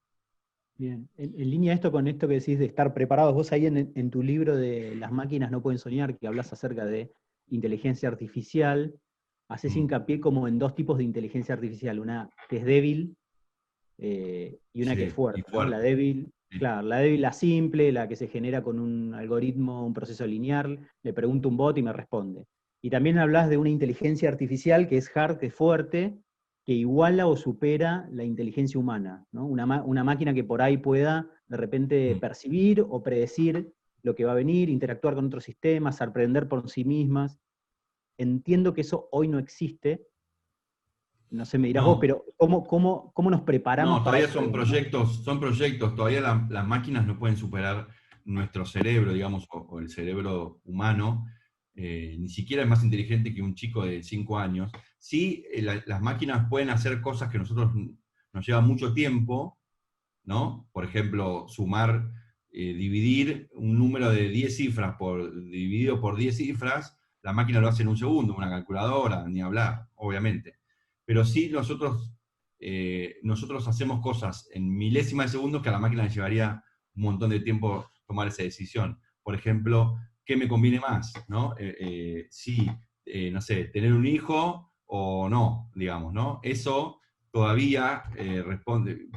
Bien, en línea esto con esto que decís de estar preparados, vos ahí en tu libro de Las máquinas no pueden soñar, que hablas acerca de inteligencia artificial, haces hincapié como en dos tipos de inteligencia artificial, una que es débil y una que es fuerte, ¿no? La débil, claro, la débil, la simple, la que se genera con un algoritmo, un proceso lineal, le pregunto a un bot y me responde. Y también hablas de una inteligencia artificial que es hard, que es fuerte, que iguala o supera la inteligencia humana, ¿no? Una máquina que por ahí pueda de repente percibir o predecir lo que va a venir, interactuar con otros sistemas, aprender por sí mismas. Entiendo que eso hoy no existe, no sé, me dirás vos, pero ¿cómo nos preparamos? No, todavía son proyectos, todavía las máquinas no pueden superar nuestro cerebro, digamos, o el cerebro humano. ni siquiera es más inteligente que un chico de 5 años. Sí, las máquinas pueden hacer cosas que nosotros nos lleva mucho tiempo, ¿no? Por ejemplo, sumar, dividir un número de 10 cifras dividido por 10 cifras, la máquina lo hace en un segundo, una calculadora, ni hablar, obviamente. Pero sí nosotros hacemos cosas en milésimas de segundos que a la máquina le llevaría un montón de tiempo tomar esa decisión. Por ejemplo, ¿qué me conviene más? ¿No? No sé, tener un hijo o no, digamos, ¿no? Eso todavía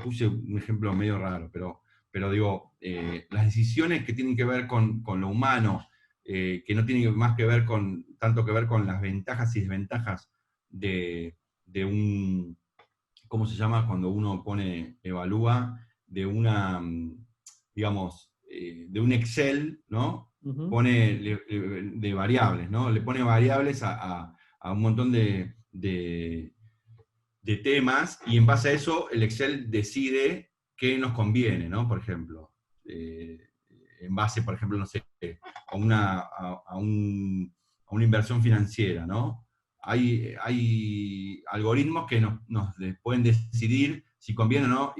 puse un ejemplo medio raro, pero digo, las decisiones que tienen que ver con lo humano, que no tienen más que ver tanto que ver con las ventajas y desventajas de un, ¿cómo se llama? Cuando uno evalúa de una, digamos, de un Excel, ¿no? Ujú. De variables, ¿no? Le pone variables a un montón de temas, y en base a eso el Excel decide qué nos conviene, ¿no? Por ejemplo, en base, por ejemplo, no sé, a una inversión financiera, ¿no? Hay algoritmos que nos pueden decidir si conviene o no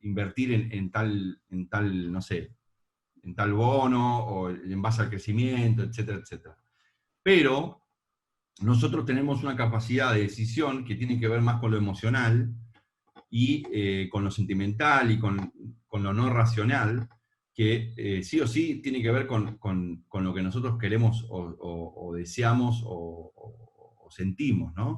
invertir en tal, no sé, en tal bono, o en base al crecimiento, etcétera, etcétera. Pero nosotros tenemos una capacidad de decisión que tiene que ver más con lo emocional y con lo sentimental y con lo no racional, que sí o sí tiene que ver con lo que nosotros queremos o deseamos o sentimos, ¿no?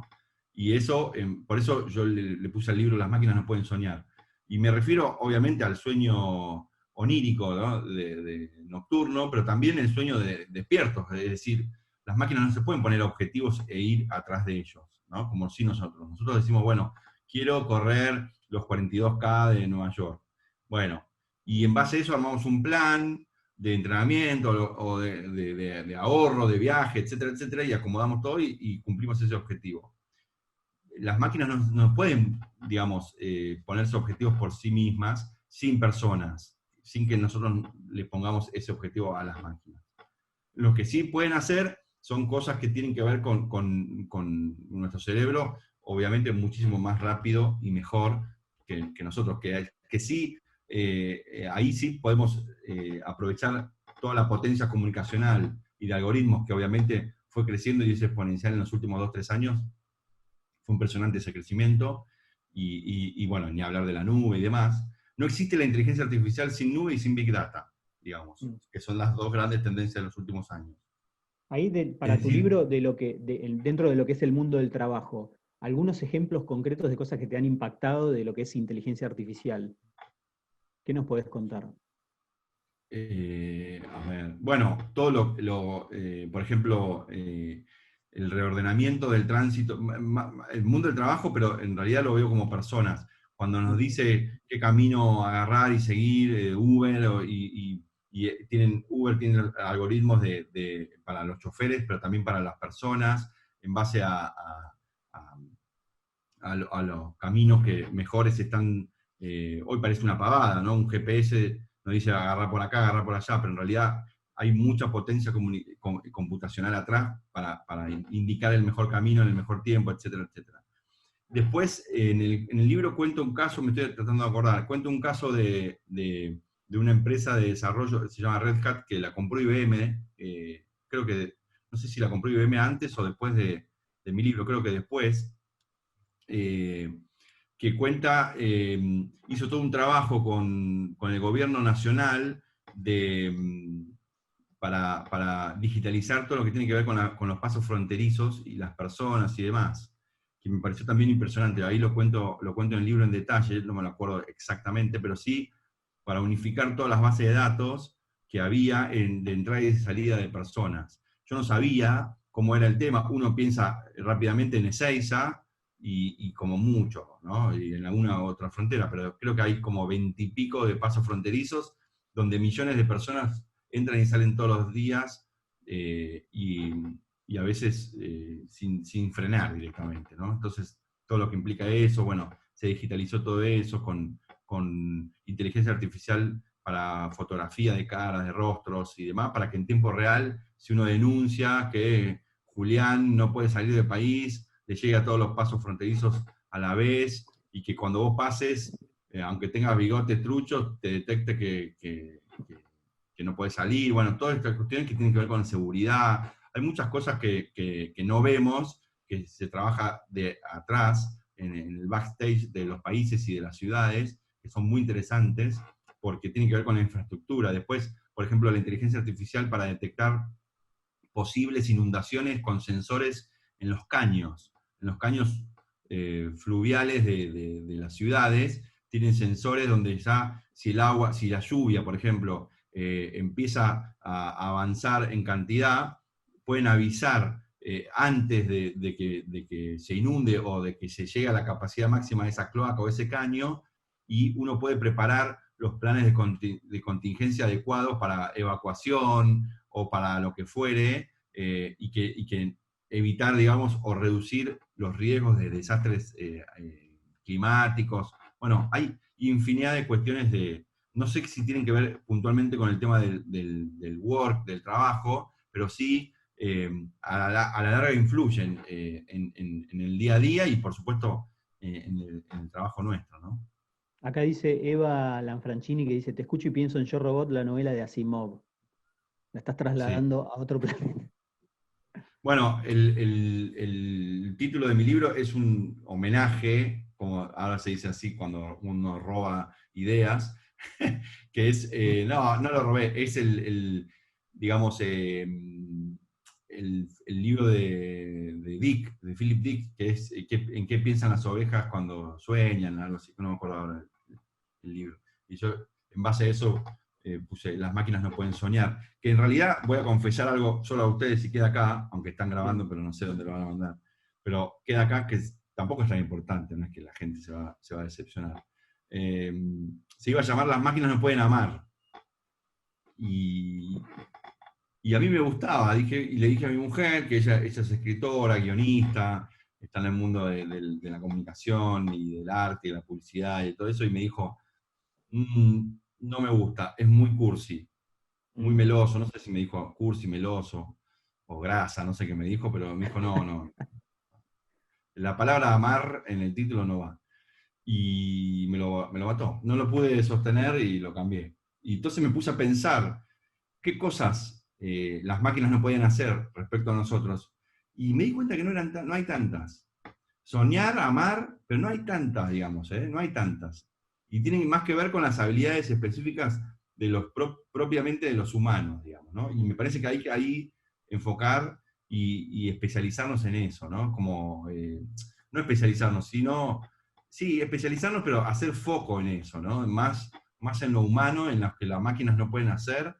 Y eso, por eso yo le puse al libro Las máquinas no pueden soñar. Y me refiero obviamente al sueño onírico, ¿no? de nocturno, pero también el sueño de despiertos, es decir, las máquinas no se pueden poner objetivos e ir atrás de ellos, ¿no? Como si nosotros. Nosotros decimos, bueno, quiero correr los 42K de Nueva York. Bueno, y en base a eso armamos un plan de entrenamiento o de ahorro, de viaje, etcétera, etcétera, y acomodamos todo y cumplimos ese objetivo. Las máquinas no pueden, digamos, ponerse objetivos por sí mismas, sin personas, sin que nosotros le pongamos ese objetivo a las máquinas. Lo que sí pueden hacer son cosas que tienen que ver con nuestro cerebro, obviamente muchísimo más rápido y mejor que nosotros, que sí, ahí sí podemos aprovechar toda la potencia comunicacional y de algoritmos que obviamente fue creciendo y es exponencial en los últimos 2-3 años. Fue impresionante ese crecimiento, y bueno, ni hablar de la nube y demás. No existe la inteligencia artificial sin nube y sin Big Data, digamos, Mm. que son las dos grandes tendencias de los últimos años. Ahí Es para tu decir, libro, dentro de lo que es el mundo del trabajo, algunos ejemplos concretos de cosas que te han impactado de lo que es inteligencia artificial. ¿Qué nos podés contar? a ver, bueno, por ejemplo, el reordenamiento del tránsito, el mundo del trabajo, pero en realidad lo veo como personas. Cuando nos dice qué camino agarrar y seguir, Uber, Uber tiene algoritmos para los choferes, pero también para las personas, en base a los caminos que mejores están. Hoy parece una pavada, ¿no? Un GPS nos dice agarrar por acá, agarrar por allá, pero en realidad hay mucha potencia computacional atrás para indicar el mejor camino en el mejor tiempo, etcétera, etcétera. Después, en el libro cuento un caso, me estoy tratando de acordar, cuento un caso de una empresa de desarrollo, se llama Red Hat, que la compró IBM, creo que, no sé si la compró IBM antes o después de mi libro, creo que después, que cuenta, hizo todo un trabajo con el gobierno nacional para digitalizar todo lo que tiene que ver con los pasos fronterizos y las personas y demás, que me pareció también impresionante. Ahí lo cuento en el libro en detalle, no me lo acuerdo exactamente, pero sí para unificar todas las bases de datos que había de entrada y de salida de personas. Yo no sabía cómo era el tema. Uno piensa rápidamente en Ezeiza y como mucho, ¿no? Y en alguna otra frontera, pero creo que hay como 20 y pico de pasos fronterizos donde millones de personas entran y salen todos los días, y a veces sin frenar directamente, ¿no? Entonces, todo lo que implica eso, bueno, se digitalizó todo eso con inteligencia artificial, para fotografía de caras, de rostros y demás, para que en tiempo real, si uno denuncia que Julián no puede salir del país, le llegue a todos los pasos fronterizos a la vez, y que cuando vos pases, aunque tengas bigotes truchos, te detecte que no puedes salir. Bueno, todas estas cuestiones que tienen que ver con seguridad. Hay muchas cosas que no vemos, que se trabaja de atrás, en el backstage de los países y de las ciudades, que son muy interesantes, porque tienen que ver con la infraestructura. Después, por ejemplo, la inteligencia artificial para detectar posibles inundaciones con sensores en los caños fluviales de las ciudades, tienen sensores donde ya, si la lluvia, por ejemplo, empieza a avanzar en cantidad, pueden avisar antes de que se inunde o de que se llegue a la capacidad máxima de esa cloaca o ese caño, y uno puede preparar los planes de contingencia adecuados para evacuación o para lo que fuere, y que evitar, digamos, o reducir los riesgos de desastres climáticos. Bueno, hay infinidad de cuestiones no sé si tienen que ver puntualmente con el tema del work, del trabajo, pero sí a la larga influyen en el día a día y, por supuesto, en el trabajo nuestro, ¿no? Acá dice Eva Lanfrancini, que dice, te escucho y pienso en Yo Robot, la novela de Asimov. La estás trasladando a otro planeta. Bueno, el título de mi libro es un homenaje, como ahora se dice así cuando uno roba ideas, que es, no lo robé, es digamos, el libro de Dick, de Philip Dick, que es en qué piensan las ovejas cuando sueñan, algo así, no me acuerdo ahora el libro. Y yo, en base a eso, puse Las máquinas no pueden soñar, que en realidad, voy a confesar algo solo a ustedes y queda acá, aunque están grabando, pero no sé dónde lo van a mandar, pero queda acá, que tampoco es tan importante, no es que la gente se va a decepcionar. Se iba a llamar Las máquinas no pueden amar, y a mí me gustaba, y le dije a mi mujer, que ella es escritora, guionista, está en el mundo de la comunicación y del arte y la publicidad y todo eso, y me dijo, no me gusta, es muy cursi, muy meloso, no sé si me dijo cursi, meloso, o grasa, no sé qué me dijo, pero me dijo, no. La palabra amar en el título no va. Y me lo mató. No lo pude sostener y lo cambié. Y entonces me puse a pensar qué cosas las máquinas no podían hacer respecto a nosotros. Y me di cuenta que no hay tantas. Soñar, amar, pero no hay tantas, digamos, no hay tantas. Y tienen más que ver con las habilidades específicas de propiamente de los humanos, digamos, ¿no? Y me parece que hay que ahí enfocar y especializarnos en eso, ¿no? Como, no especializarnos, sino, sí, especializarnos, pero hacer foco en eso, ¿no? Más en lo humano, en lo que las máquinas no pueden hacer,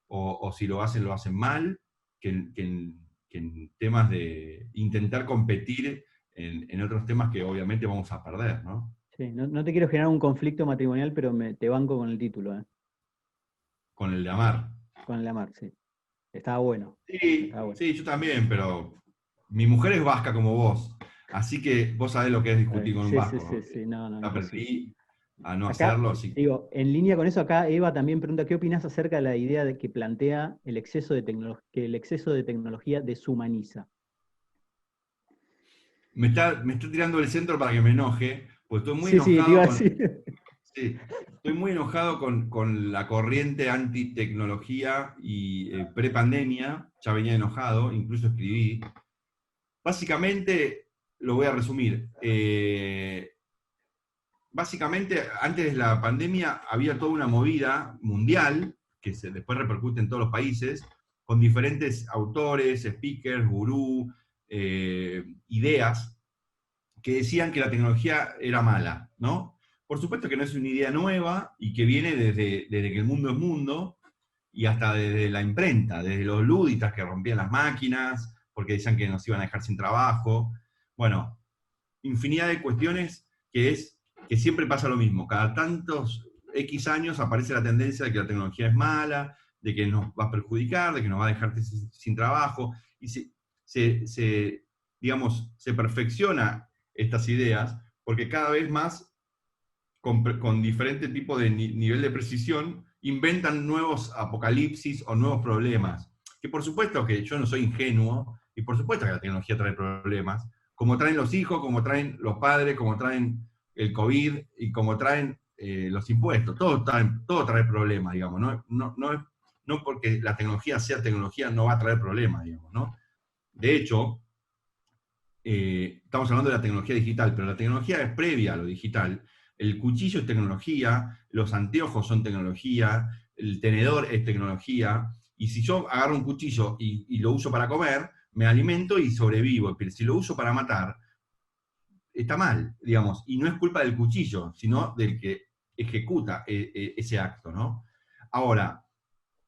o si lo hacen mal, que en temas de intentar competir en otros temas que obviamente vamos a perder, ¿no? Sí, no te quiero generar un conflicto matrimonial, pero te banco con el título, Con el de amar. Con el de amar, sí. Estaba bueno. Sí, yo también, pero mi mujer es vasca como vos, así que vos sabés lo que es discutir con un vasco. Sí, no. Aprendí a no Acá, hacerlo, así que... Digo, en línea con eso, acá Eva también pregunta, ¿qué opinas acerca de la idea de que plantea el exceso de tecnología deshumaniza? Me está tirando el centro para que me enoje, pues estoy muy enojado estoy muy enojado con la corriente anti-tecnología y pre-pandemia, ya venía enojado, incluso escribí. Básicamente, lo voy a resumir. Básicamente, antes de la pandemia había toda una movida mundial, que después repercute en todos los países, con diferentes autores, speakers, gurú, ideas, que decían que la tecnología era mala, ¿no? Por supuesto que no es una idea nueva y que viene desde que el mundo es mundo, y hasta desde la imprenta, desde los luditas que rompían las máquinas, porque decían que nos iban a dejar sin trabajo. Bueno, infinidad de cuestiones que siempre pasa lo mismo. Cada tantos X años aparece la tendencia de que la tecnología es mala, de que nos va a perjudicar, de que nos va a dejar sin trabajo, y se perfecciona estas ideas, porque cada vez más, con diferente tipo de nivel de precisión, inventan nuevos apocalipsis o nuevos problemas. Que por supuesto que yo no soy ingenuo, y por supuesto que la tecnología trae problemas, como traen los hijos, como traen los padres, como traen el COVID, y como traen los impuestos. Todo trae problemas, digamos. No porque la tecnología sea tecnología no va a traer problemas, digamos, ¿no? De hecho, estamos hablando de la tecnología digital, pero la tecnología es previa a lo digital. El cuchillo es tecnología, los anteojos son tecnología, el tenedor es tecnología, y si yo agarro un cuchillo y lo uso para comer, me alimento y sobrevivo, pero si lo uso para matar, está mal, digamos, y no es culpa del cuchillo, sino del que ejecuta ese acto, ¿no? Ahora,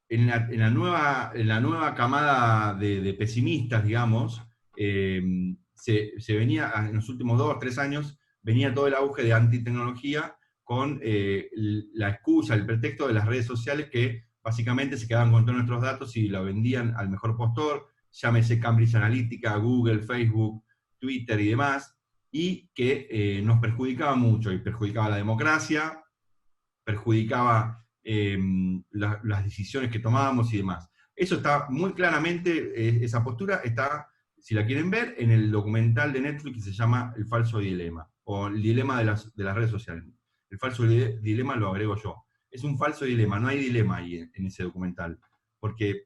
en la nueva camada de pesimistas, digamos, se venía, en los últimos 2 o 3 años, venía todo el auge de antitecnología con la excusa, el pretexto de las redes sociales que básicamente se quedaban con todos nuestros datos y lo vendían al mejor postor, llámese Cambridge Analytica, Google, Facebook, Twitter y demás, y que nos perjudicaba mucho, y perjudicaba la democracia, perjudicaba las decisiones que tomábamos y demás. Eso está muy claramente, esa postura está, si la quieren ver, en el documental de Netflix que se llama El falso dilema, o el dilema de las redes sociales. El falso dilema lo agrego yo. Es un falso dilema, no hay dilema ahí en ese documental, porque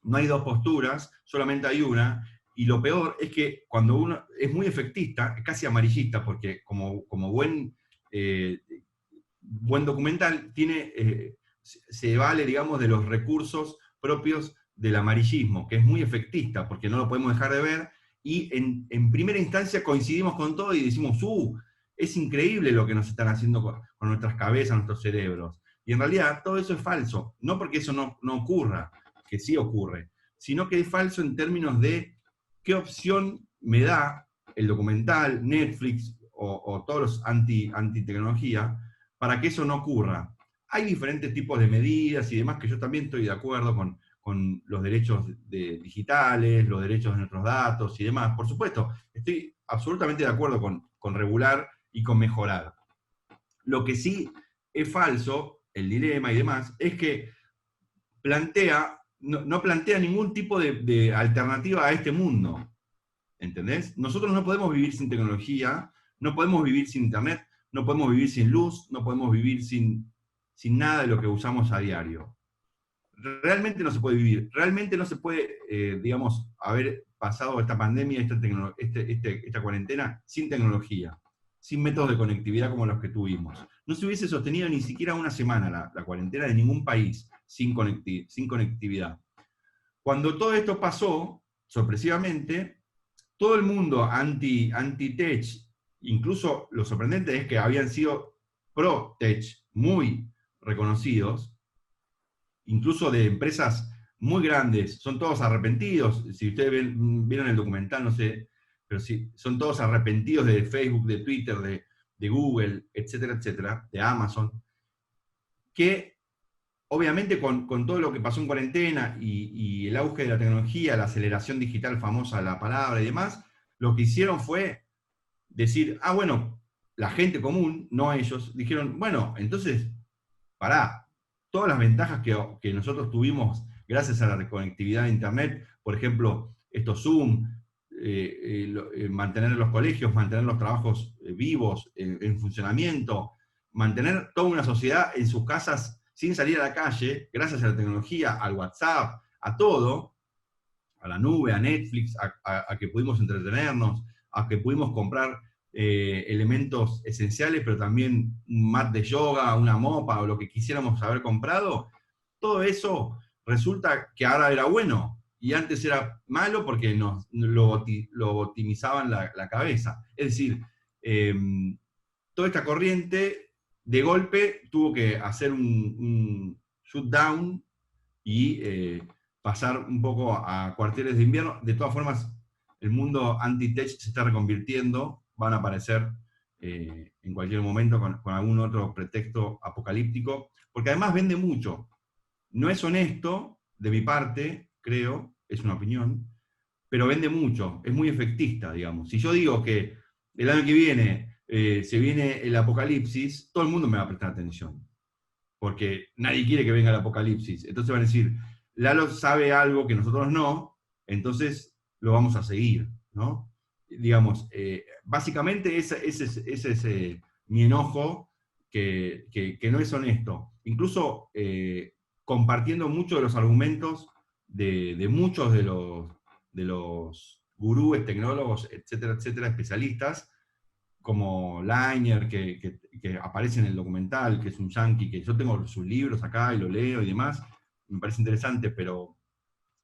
no hay dos posturas, solamente hay una, y lo peor es que cuando uno es muy efectista, casi amarillista, porque como buen documental se vale, digamos, de los recursos propios del amarillismo, que es muy efectista, porque no lo podemos dejar de ver, y en primera instancia coincidimos con todo y decimos, es increíble lo que nos están haciendo con nuestras cabezas, nuestros cerebros. Y en realidad todo eso es falso, no porque eso no ocurra, que sí ocurre, sino que es falso en términos de qué opción me da el documental, Netflix o todos los anti-tecnología, para que eso no ocurra. Hay diferentes tipos de medidas y demás que yo también estoy de acuerdo con los derechos digitales, los derechos de nuestros datos y demás. Por supuesto, estoy absolutamente de acuerdo con regular y con mejorar. Lo que sí es falso, el dilema y demás, es que no plantea ningún tipo de alternativa a este mundo. ¿Entendés? Nosotros no podemos vivir sin tecnología, no podemos vivir sin internet, no podemos vivir sin luz, no podemos vivir sin nada de lo que usamos a diario. Realmente no se puede vivir, realmente no se puede, digamos, haber pasado esta pandemia, esta cuarentena sin tecnología, sin métodos de conectividad como los que tuvimos. No se hubiese sostenido ni siquiera una semana la cuarentena de ningún país sin conectividad. Cuando todo esto pasó, sorpresivamente, todo el mundo anti-tech, incluso lo sorprendente es que habían sido pro-tech muy reconocidos, incluso de empresas muy grandes, son todos arrepentidos. Si ustedes vieron el documental, no sé, pero sí, son todos arrepentidos de Facebook, de Twitter, de Google, etcétera, etcétera, de Amazon, que obviamente con todo lo que pasó en cuarentena y el auge de la tecnología, la aceleración digital famosa, la palabra y demás, lo que hicieron fue decir, bueno, la gente común, no ellos, dijeron, bueno, entonces, pará, todas las ventajas que nosotros tuvimos gracias a la conectividad de Internet, por ejemplo, estos Zoom, mantener los colegios, mantener los trabajos vivos, en funcionamiento, mantener toda una sociedad en sus casas sin salir a la calle, gracias a la tecnología, al WhatsApp, a todo, a la nube, a Netflix, a que pudimos entretenernos, a que pudimos comprar elementos esenciales, pero también un mat de yoga, una mopa, o lo que quisiéramos haber comprado, todo eso resulta que ahora era bueno, y antes era malo porque nos lo optimizaban la cabeza. Es decir, toda esta corriente de golpe tuvo que hacer un shutdown y pasar un poco a cuarteles de invierno. De todas formas, el mundo anti-tech se está reconvirtiendo, van a aparecer en cualquier momento con algún otro pretexto apocalíptico, porque además vende mucho. No es honesto, de mi parte, creo, es una opinión, pero vende mucho, es muy efectista, digamos. Si yo digo que el año que viene se viene el apocalipsis, todo el mundo me va a prestar atención. porque nadie quiere que venga el apocalipsis. Entonces van a decir, Lalo sabe algo que nosotros no, entonces lo vamos a seguir, ¿no? Digamos, básicamente ese es mi enojo, que no es honesto. Incluso compartiendo muchos de los argumentos de muchos de los gurúes, tecnólogos, etcétera, etcétera, especialistas, como Liner, que aparece en el documental, que es un yankee, que yo tengo sus libros acá y lo leo y demás, me parece interesante, pero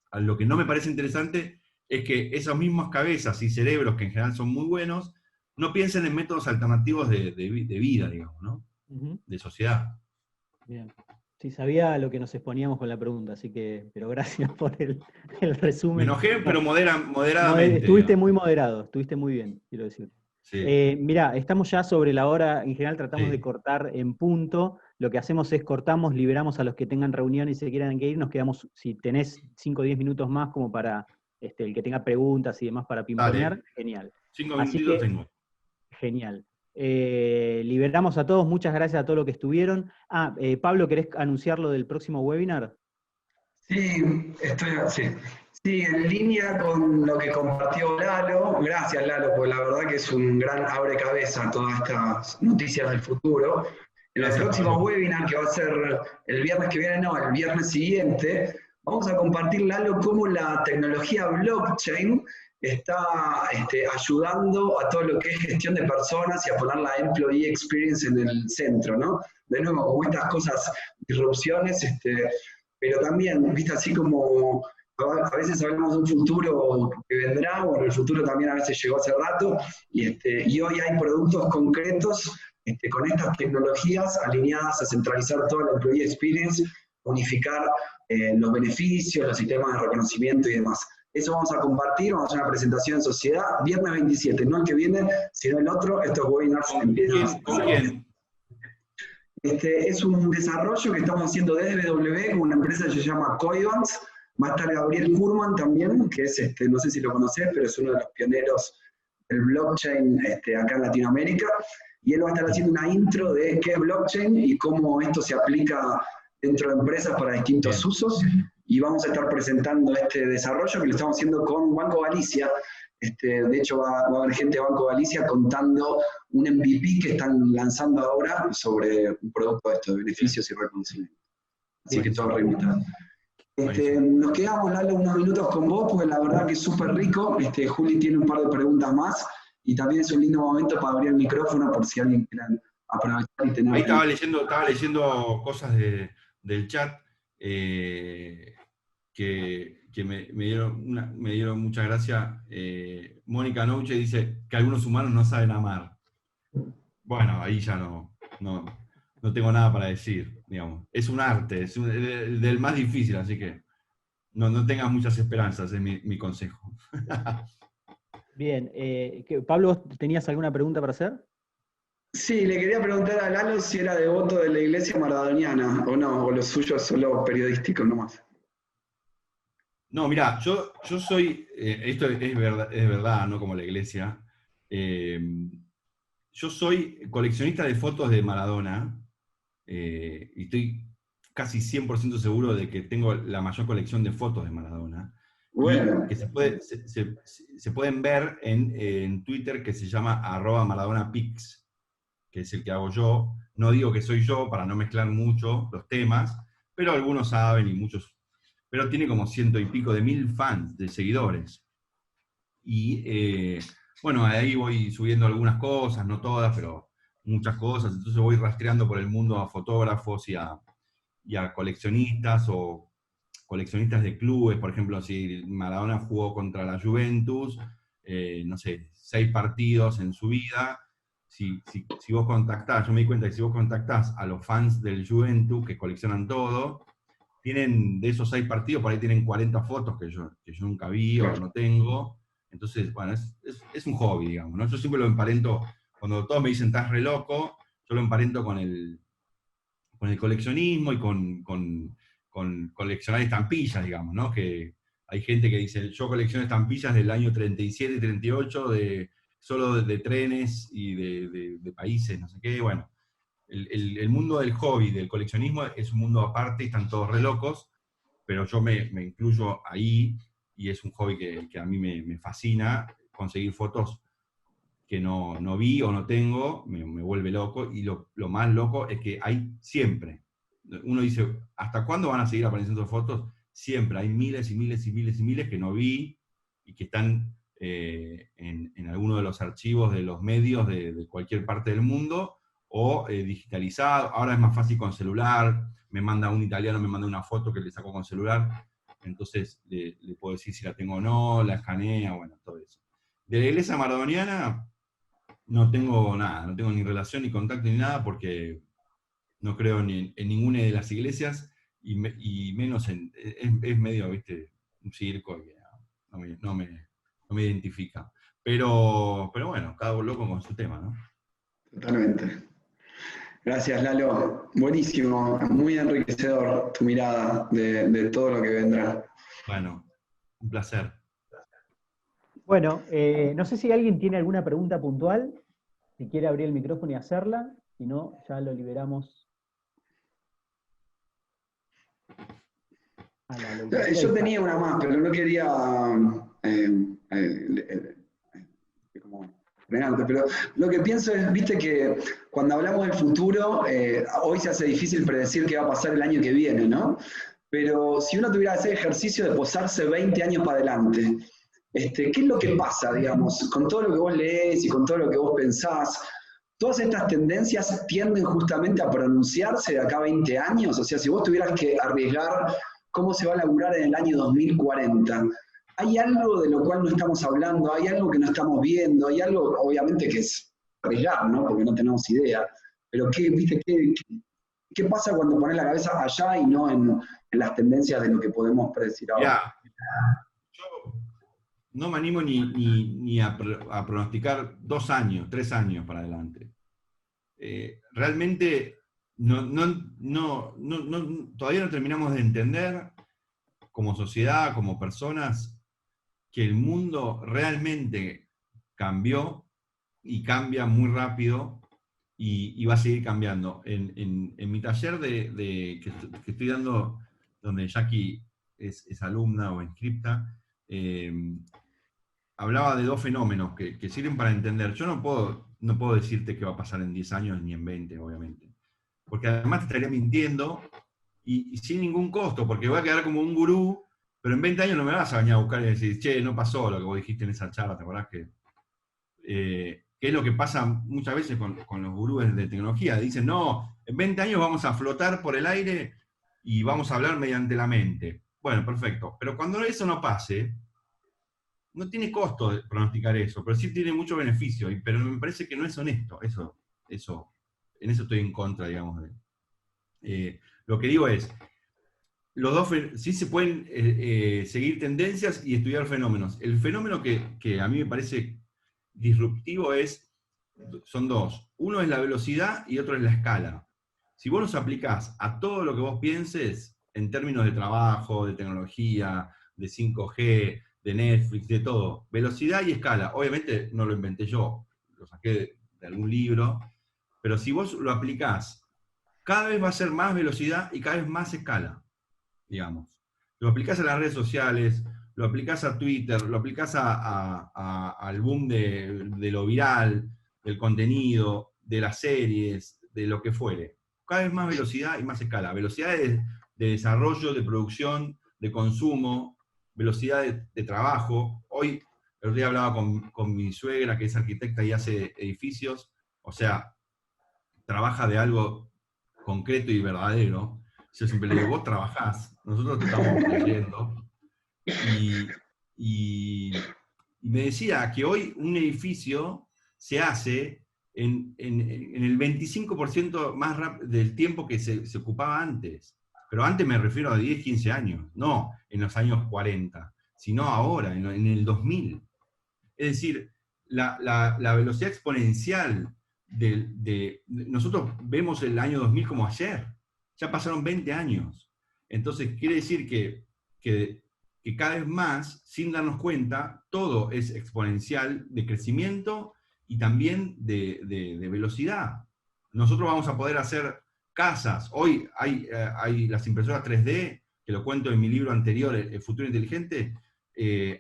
a lo que no me parece interesante es que esas mismas cabezas y cerebros, que en general son muy buenos, no piensen en métodos alternativos de vida, digamos, ¿no? De sociedad. Bien. Sí, sabía lo que nos exponíamos con la pregunta, así que, pero gracias por el resumen. Me enojé, pero moderadamente. Estuviste muy moderado, estuviste muy bien, quiero decir. Sí. Mirá, estamos ya sobre la hora, en general tratamos Sí. de cortar en punto, lo que hacemos es cortamos, liberamos a los que tengan reunión y se quieran que ir, nos quedamos, si tenés 5 o 10 minutos más como para el que tenga preguntas y demás para pimponear, Dale. genial. 5 Así minutitos que, tengo. genial. Liberamos a todos, muchas gracias a todos los que estuvieron. Pablo, ¿querés anunciar lo del próximo webinar? Sí, sí, en línea con lo que compartió Lalo. Gracias, Lalo, porque la verdad que es un gran abrecabezas todas estas noticias del futuro. En el Gracias, próximo Pablo. webinar, que va a ser el viernes que viene, no, el viernes siguiente, vamos a compartir, Lalo, cómo la tecnología blockchain está ayudando a todo lo que es gestión de personas y a poner la employee experience en el centro, ¿no? De nuevo, como estas cosas, disrupciones, pero también, viste, así como a veces hablamos de un futuro que vendrá, bueno, el futuro también a veces llegó hace rato, y hoy hay productos concretos con estas tecnologías alineadas a centralizar toda la employee experience, unificar los beneficios, los sistemas de reconocimiento y demás. Eso vamos a compartir, vamos a hacer una presentación en sociedad, viernes 27, no el que viene, sino el otro. Estos webinars empiezan. ¿Con quién? Es un desarrollo que estamos haciendo desde BW con una empresa que se llama Coivans. Va a estar Gabriel Kurman también, que es, no sé si lo conocés, pero es uno de los pioneros del blockchain acá en Latinoamérica. Y él va a estar haciendo una intro de qué es blockchain y cómo esto se aplica dentro de empresas para distintos usos. Y vamos a estar presentando este desarrollo que lo estamos haciendo con Banco Galicia. De hecho, va a haber gente de Banco Galicia contando un MVP que están lanzando ahora sobre un producto de estos beneficios y reconocimiento. Así que todos reinvitados. Nos quedamos, Lalo, unos minutos con vos, porque la verdad que es súper rico. Juli tiene un par de preguntas más, y también es un lindo momento para abrir el micrófono por si alguien quiere aprovechar y tener... Ahí estaba leyendo cosas del chat que me dieron mucha gracia. Mónica Nouche dice que algunos humanos no saben amar. Bueno, ahí ya no tengo nada para decir, digamos. Es un arte, es del más difícil, así que no tengas muchas esperanzas, es mi consejo. Bien, Pablo, ¿tenías alguna pregunta para hacer? Sí, le quería preguntar a Lalo si era devoto de la iglesia maradoniana o no, o lo suyo es solo periodístico nomás. No, mirá, yo soy, esto es verdad, no como la iglesia, yo soy coleccionista de fotos de Maradona, y estoy casi 100% seguro de que tengo la mayor colección de fotos de Maradona. Bueno. Y que se pueden ver en Twitter, que se llama @MaradonaPix, que es el que hago yo. No digo que soy yo para no mezclar mucho los temas, pero algunos saben y muchos. Pero tiene como 100 y pico de 1000 fans, de seguidores. Y bueno, ahí voy subiendo algunas cosas, no todas, pero muchas cosas. Entonces voy rastreando por el mundo a fotógrafos y a coleccionistas, o coleccionistas de clubes. Por ejemplo, si Maradona jugó contra la Juventus, no sé, 6 partidos en su vida. Si vos contactás, yo me di cuenta que si vos contactás a los fans del Juventus, que coleccionan todo, tienen de esos 6 partidos, por ahí tienen 40 fotos que yo nunca vi o no tengo. Entonces, bueno, es un hobby, digamos, ¿no? Yo siempre lo emparento, cuando todos me dicen estás re loco, yo lo emparento con el coleccionismo y con coleccionar estampillas, digamos, ¿no? Que hay gente que dice, yo colecciono estampillas del año 37 y 38, solo de trenes y de países, no sé qué, bueno. el mundo del hobby, del coleccionismo, es un mundo aparte y están todos re locos, pero yo me incluyo ahí, y es un hobby que a mí me fascina. Conseguir fotos que no vi o no tengo, me vuelve loco, y lo más loco es que hay siempre. Uno dice, ¿hasta cuándo van a seguir apareciendo fotos? Siempre, hay miles y miles y miles y miles que no vi, y que están en alguno de los archivos de los medios de cualquier parte del mundo, o digitalizado. Ahora es más fácil con celular, un italiano me manda una foto que le sacó con celular, entonces le puedo decir si la tengo o no, la escanea, bueno, todo eso. De la iglesia maradoniana no tengo nada, no tengo ni relación, ni contacto, ni nada, porque no creo ni en ninguna de las iglesias, y menos es medio, viste, un circo que no me identifica. Pero bueno, cada loco con su tema, ¿no? Totalmente. Gracias, Lalo. Buenísimo, muy enriquecedor tu mirada de todo lo que vendrá. Bueno, un placer. Bueno, no sé si alguien tiene alguna pregunta puntual, si quiere abrir el micrófono y hacerla, si no, ya lo liberamos. Yo tenía una más, pero no quería como frenarte, pero lo que pienso es, viste que cuando hablamos del futuro, hoy se hace difícil predecir qué va a pasar el año que viene, ¿no? Pero si uno tuviera ese ejercicio de posarse 20 años para adelante, ¿qué es lo que pasa, digamos, con todo lo que vos lees y con todo lo que vos pensás? ¿Todas estas tendencias tienden justamente a pronunciarse de acá a 20 años? O sea, si vos tuvieras que arriesgar cómo se va a laburar en el año 2040, ¿hay algo de lo cual no estamos hablando? ¿Hay algo que no estamos viendo? ¿Hay algo, obviamente, que es arriesgar, ¿no? Porque no tenemos idea. Pero ¿qué pasa cuando pones la cabeza allá y no en las tendencias de lo que podemos predecir ahora? Yo no me animo ni a pronosticar 2 años, 3 años para adelante. Realmente todavía no terminamos de entender, como sociedad, como personas, que el mundo realmente cambió, y cambia muy rápido, y va a seguir cambiando. En mi taller que estoy dando, donde Jackie es alumna o inscripta, hablaba de 2 fenómenos que sirven para entender. Yo no puedo decirte qué va a pasar en 10 años ni en 20, obviamente. Porque además te estaría mintiendo, y sin ningún costo, porque voy a quedar como un gurú, pero en 20 años no me vas a venir a buscar y decir, che, no pasó lo que vos dijiste en esa charla, ¿te acordás que es lo que pasa muchas veces con los gurúes de tecnología? Dicen, no, en 20 años vamos a flotar por el aire y vamos a hablar mediante la mente. Bueno, perfecto. Pero cuando eso no pase, no tiene costo pronosticar eso, pero sí tiene mucho beneficio, pero me parece que no es honesto. En eso estoy en contra, digamos. Lo que digo es, sí se pueden seguir tendencias y estudiar fenómenos. El fenómeno que a mí me parece disruptivo son 2. Uno es la velocidad y otro es la escala. Si vos los aplicás a todo lo que vos pienses, en términos de trabajo, de tecnología, de 5G, de Netflix, de todo, velocidad y escala, obviamente no lo inventé yo, lo saqué de algún libro, pero si vos lo aplicás, cada vez va a ser más velocidad y cada vez más escala, digamos. Lo aplicás a las redes sociales, lo aplicás a Twitter, lo aplicás al boom de lo viral, del contenido, de las series, de lo que fuere. Cada vez más velocidad y más escala. Velocidad de desarrollo, de producción, de consumo, velocidad de trabajo. Hoy, el otro día hablaba con mi suegra, que es arquitecta y hace edificios, o sea, trabaja de algo concreto y verdadero. Yo siempre le digo, vos trabajás, nosotros te estamos leyendo. Y me decía que hoy un edificio se hace en el 25% más del tiempo que se ocupaba antes. Pero antes me refiero a 10, 15 años, no en los años 40, sino ahora, en el 2000. Es decir, la velocidad exponencial nosotros vemos el año 2000 como ayer. Ya pasaron 20 años. Entonces, quiere decir que cada vez más, sin darnos cuenta, todo es exponencial de crecimiento y también de velocidad. nosotros vamos a poder hacer casas. Hoy hay las impresoras 3D, que lo cuento en mi libro anterior, El futuro inteligente,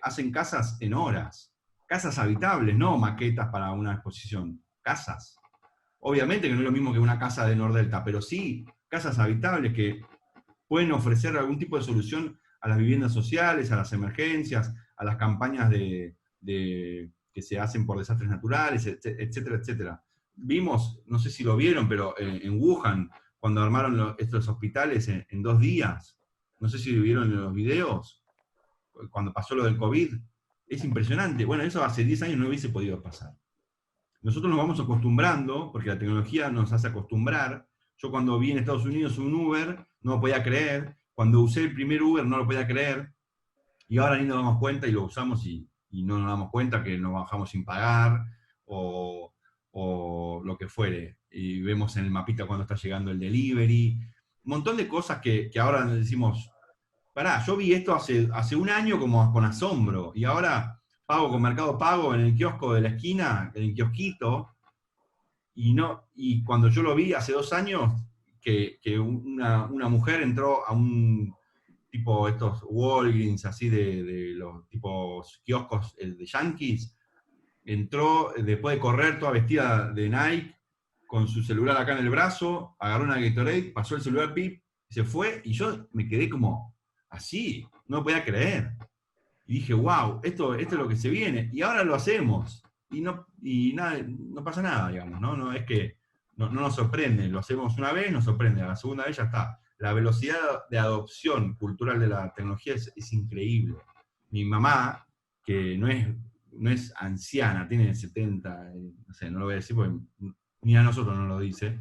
hacen casas en horas. Casas habitables, no maquetas para una exposición. Casas. Obviamente que no es lo mismo que una casa de Nordelta, pero sí casas habitables que pueden ofrecer algún tipo de solución a las viviendas sociales, a las emergencias, a las campañas que se hacen por desastres naturales, etcétera, etcétera. Vimos, no sé si lo vieron, pero en Wuhan, cuando armaron estos hospitales en 2 días, no sé si lo vieron en los videos, cuando pasó lo del COVID, es impresionante. Bueno, eso hace 10 años no hubiese podido pasar. Nosotros nos vamos acostumbrando, porque la tecnología nos hace acostumbrar. Yo cuando vi en Estados Unidos un Uber, no lo podía creer. Cuando usé el primer Uber, no lo podía creer. Y ahora ni nos damos cuenta y lo usamos y no nos damos cuenta que nos bajamos sin pagar, o lo que fuere. Y vemos en el mapita cuando está llegando el delivery. Un montón de cosas que ahora decimos, pará, yo vi esto hace un año como con asombro, y ahora pago con Mercado Pago en el kiosco de la esquina, en el kiosquito, y cuando yo lo vi hace 2 años, que una mujer entró a un tipo estos Walgreens, así de los tipos kioscos de Yankees, entró después de correr toda vestida de Nike, con su celular acá en el brazo, agarró una Gatorade, pasó el celular, pip, se fue, y yo me quedé como así, no lo podía creer. Y dije, wow, esto es lo que se viene, y ahora lo hacemos, y nada, no pasa nada, digamos, ¿no? No es que no nos sorprende, lo hacemos una vez, nos sorprende, a la segunda vez ya está. La velocidad de adopción cultural de la tecnología es increíble. Mi mamá, que no es anciana, tiene 70, no sé, no lo voy a decir porque ni a nosotros no lo dice,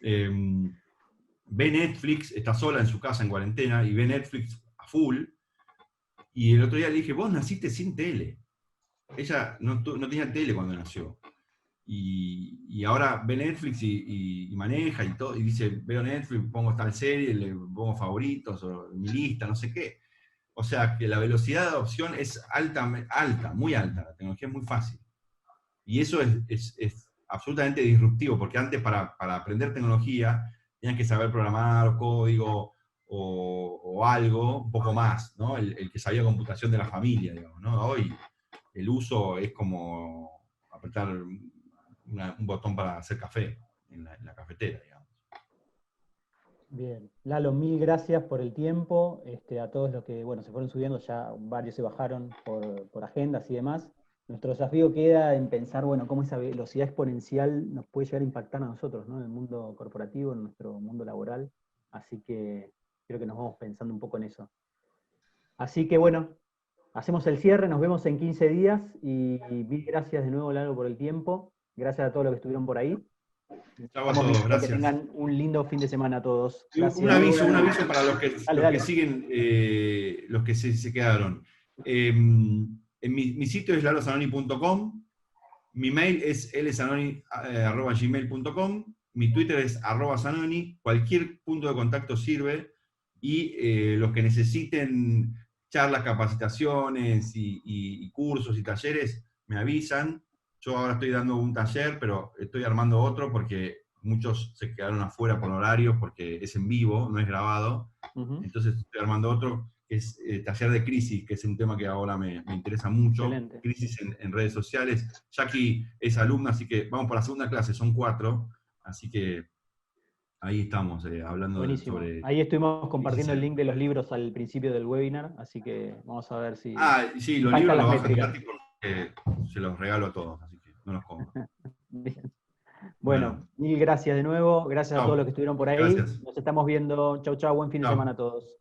ve Netflix, está sola en su casa en cuarentena, y ve Netflix a full, y el otro día le dije, vos naciste sin tele. Ella no tenía tele cuando nació. Y ahora ve Netflix y maneja y todo, y dice, veo Netflix, pongo tal serie, le pongo favoritos, o mi lista, no sé qué. O sea, que la velocidad de adopción es alta, muy alta, la tecnología es muy fácil. Y eso es absolutamente disruptivo, porque antes para aprender tecnología tenías que saber programar código o algo, un poco más, ¿no? El que sabía computación de la familia, digamos, ¿no? Hoy el uso es como apretar un botón para hacer café en la cafetera, digamos. Bien, Lalo, mil gracias por el tiempo, a todos los que, bueno, se fueron subiendo, ya varios se bajaron por agendas y demás. Nuestro desafío queda en pensar, bueno, cómo esa velocidad exponencial nos puede llegar a impactar a nosotros, ¿no? En el mundo corporativo, en nuestro mundo laboral. Así que creo que nos vamos pensando un poco en eso. Así que bueno, hacemos el cierre, nos vemos en 15 días y mil gracias de nuevo, Lalo, por el tiempo. Gracias a todos los que estuvieron por ahí. Chau a todos, gracias. Que tengan un lindo fin de semana a todos. Un aviso para los que siguen, los que se quedaron. Mi sitio es lalosanoni.com, mi mail es lsanoni@gmail.com, mi Twitter es @sanoni, cualquier punto de contacto sirve, y los que necesiten charlas, capacitaciones y cursos y talleres, me avisan. Yo ahora estoy dando un taller, pero estoy armando otro porque muchos se quedaron afuera por horarios, porque es en vivo, no es grabado. Entonces estoy armando otro, que es taller de crisis, que es un tema que ahora me interesa mucho. Excelente. Crisis en redes sociales. Jackie es alumna, así que vamos por la segunda clase, son 4, así que ahí estamos hablando sobre... Ahí estuvimos compartiendo el link de los libros al principio del webinar, así que vamos a ver si... Sí, los libros los bajan gratis porque se los regalo a todos, así que no los cobro. Bien. Bueno, mil gracias de nuevo, gracias a todos los que estuvieron por ahí. Gracias. Nos estamos viendo. Chau, chau, buen fin de semana a todos.